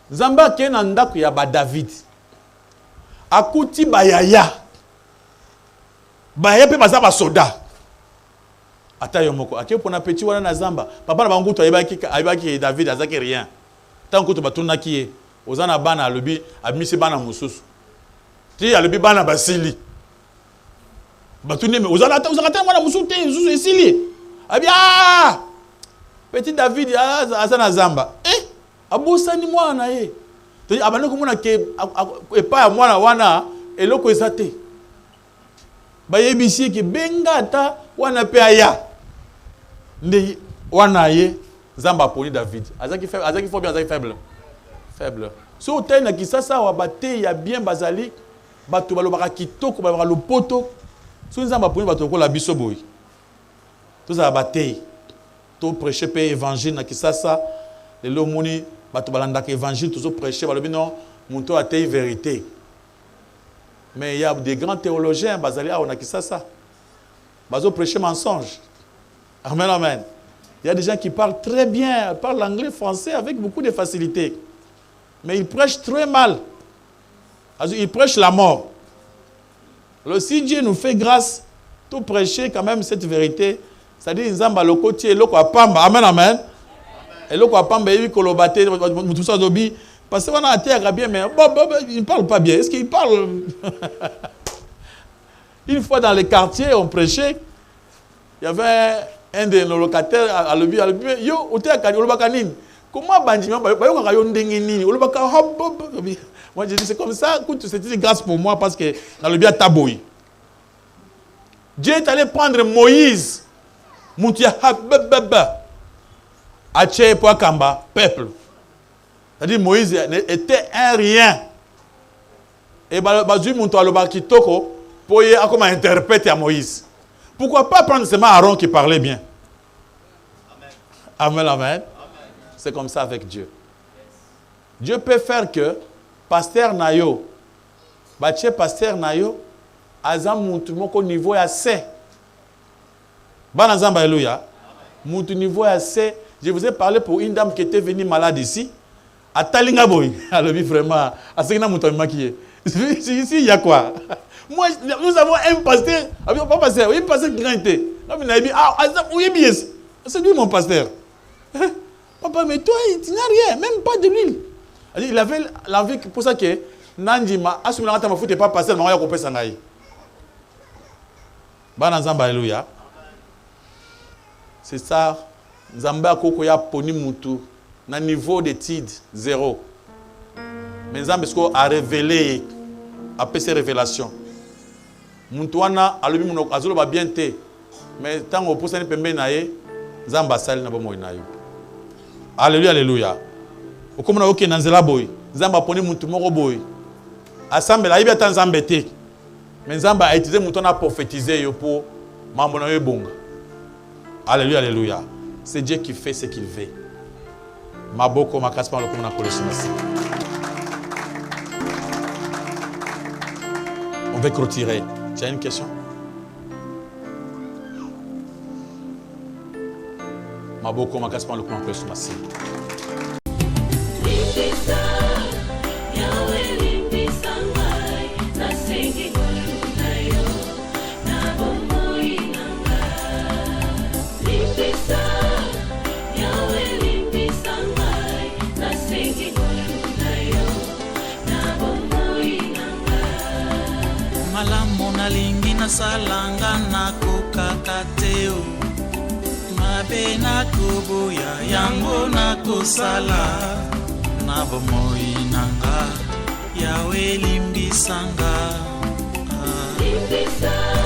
Nzamba kena ndako ya ba David. Akuti bayaya. Bayaya pe baza ba soda. Ata yo moko. Ake pona petit wana na Nzamba. Papa na banguto ayebaki David azaki rien. Tant que tu batuna kiye. Ozana bana alobi abimisi bana mususu. Ti alobi bana basili. Batune mais ozana mwana mususu te mususu esili. Abia petit David azana Nzamba. Abosani mwana ye. Todi abane ko mona ke epa mwana wana eloko ezate. Ba yebisi ke benga ta wana pe aya. Ndi wana ye Nzamba poni David. Azaki faible. Faible. So tena kisasa wa bate ya bien bazali bato balobaka kitoko balobaka lopoto. So Nzamba poni bato ko la biso boy. Tout ça bate. To prêcher pe évangile na kisasa le lomoni bato balandaka évangile toujours prêcher balobi non monto atei vérité. Mais il y a des grands théologiens bazali a onakisa ça. Bazo prêcher mensonge. Amen amen. Il y a des gens qui parlent très bien, parlent l'anglais, français avec beaucoup de facilité. Mais ils prêchent très mal. Ils prêchent la mort. Alors si Dieu nous fait grâce, tout prêcher quand même cette vérité, c'est-à-dire Nzamba lokotie loko apamba. Amen amen. Et loko apamba ebi kolobate tout ça dobi parce qu'on a terre bien mais il parle pas bien. Est-ce qu'il parle? Une fois dans les quartiers on prêchait, il y avait un de nos locataires à l'obi yo ote akani olobaka nini? Comment bandima ba yo ka yo ndenge nini? Olobaka moi je dis c'est comme ça, écoute, c'était grâce pour moi parce que dans le bien taboui. Dieu est allé prendre Moïse. Moutia habababa. Ache Poakamba, peuple. C'est-à-dire Moïse était un rien. Et Bazui Moutou Aloba Kitoko, pour y comment interpréter à Moïse. Pourquoi pas prendre seulement Aaron qui parlait bien? Amen. Amen, amen. C'est comme ça avec Dieu. Dieu peut faire que pasteur Nayo, Bache pasteur Nayo, Azam Moutou Moko niveau assez. Banazamba Eluya, Moutou niveau assez. Je vous ai parlé pour une dame qui était venue malade ici. À Talingaboy, elle vit vraiment. À ce que nous avons maquillé. Ici, il y a quoi? Moi, nous avons un pasteur, pas pasteur, un pasteur qui a été. Oui, c'est lui mon pasteur. Papa, mais toi, tu n'as rien, même pas de l'huile. Il avait l'envie, pour ça que Nandima, à ce moment-là, tu n'es pas pasteur, mais on a coupé ça. Alléluia. C'est ça. Zamba Kokoya Poni Moutou. Na niveau d'étude, 0. Mais Zamba a révélé, a fait ses révélations. Moutouana, a lui, Azolo va bien te. Mais tant qu'on pousse un peu menaye, Zamba sali na bomo inayo. Alléluia, alléluia. Au comme on a ok nanzela boy, Zamba Poni Moutou moro boy. Assemble la ibia tan Zamba te. Mais Zamba a utilisé Moutouana prophétiser yo pour mamona yo bonga. Alléluia, alléluia. C'est Dieu qui fait ce qu'il veut. Maboko makaspa le komona kolosimasi. On va clôturer. Tu as une question? Maboko makaspa le komona kolosimasi. Nalingi na salanga na kokakateo mabe na koboya yango na kosala na bomoi nanga yawe limbisanga limbisa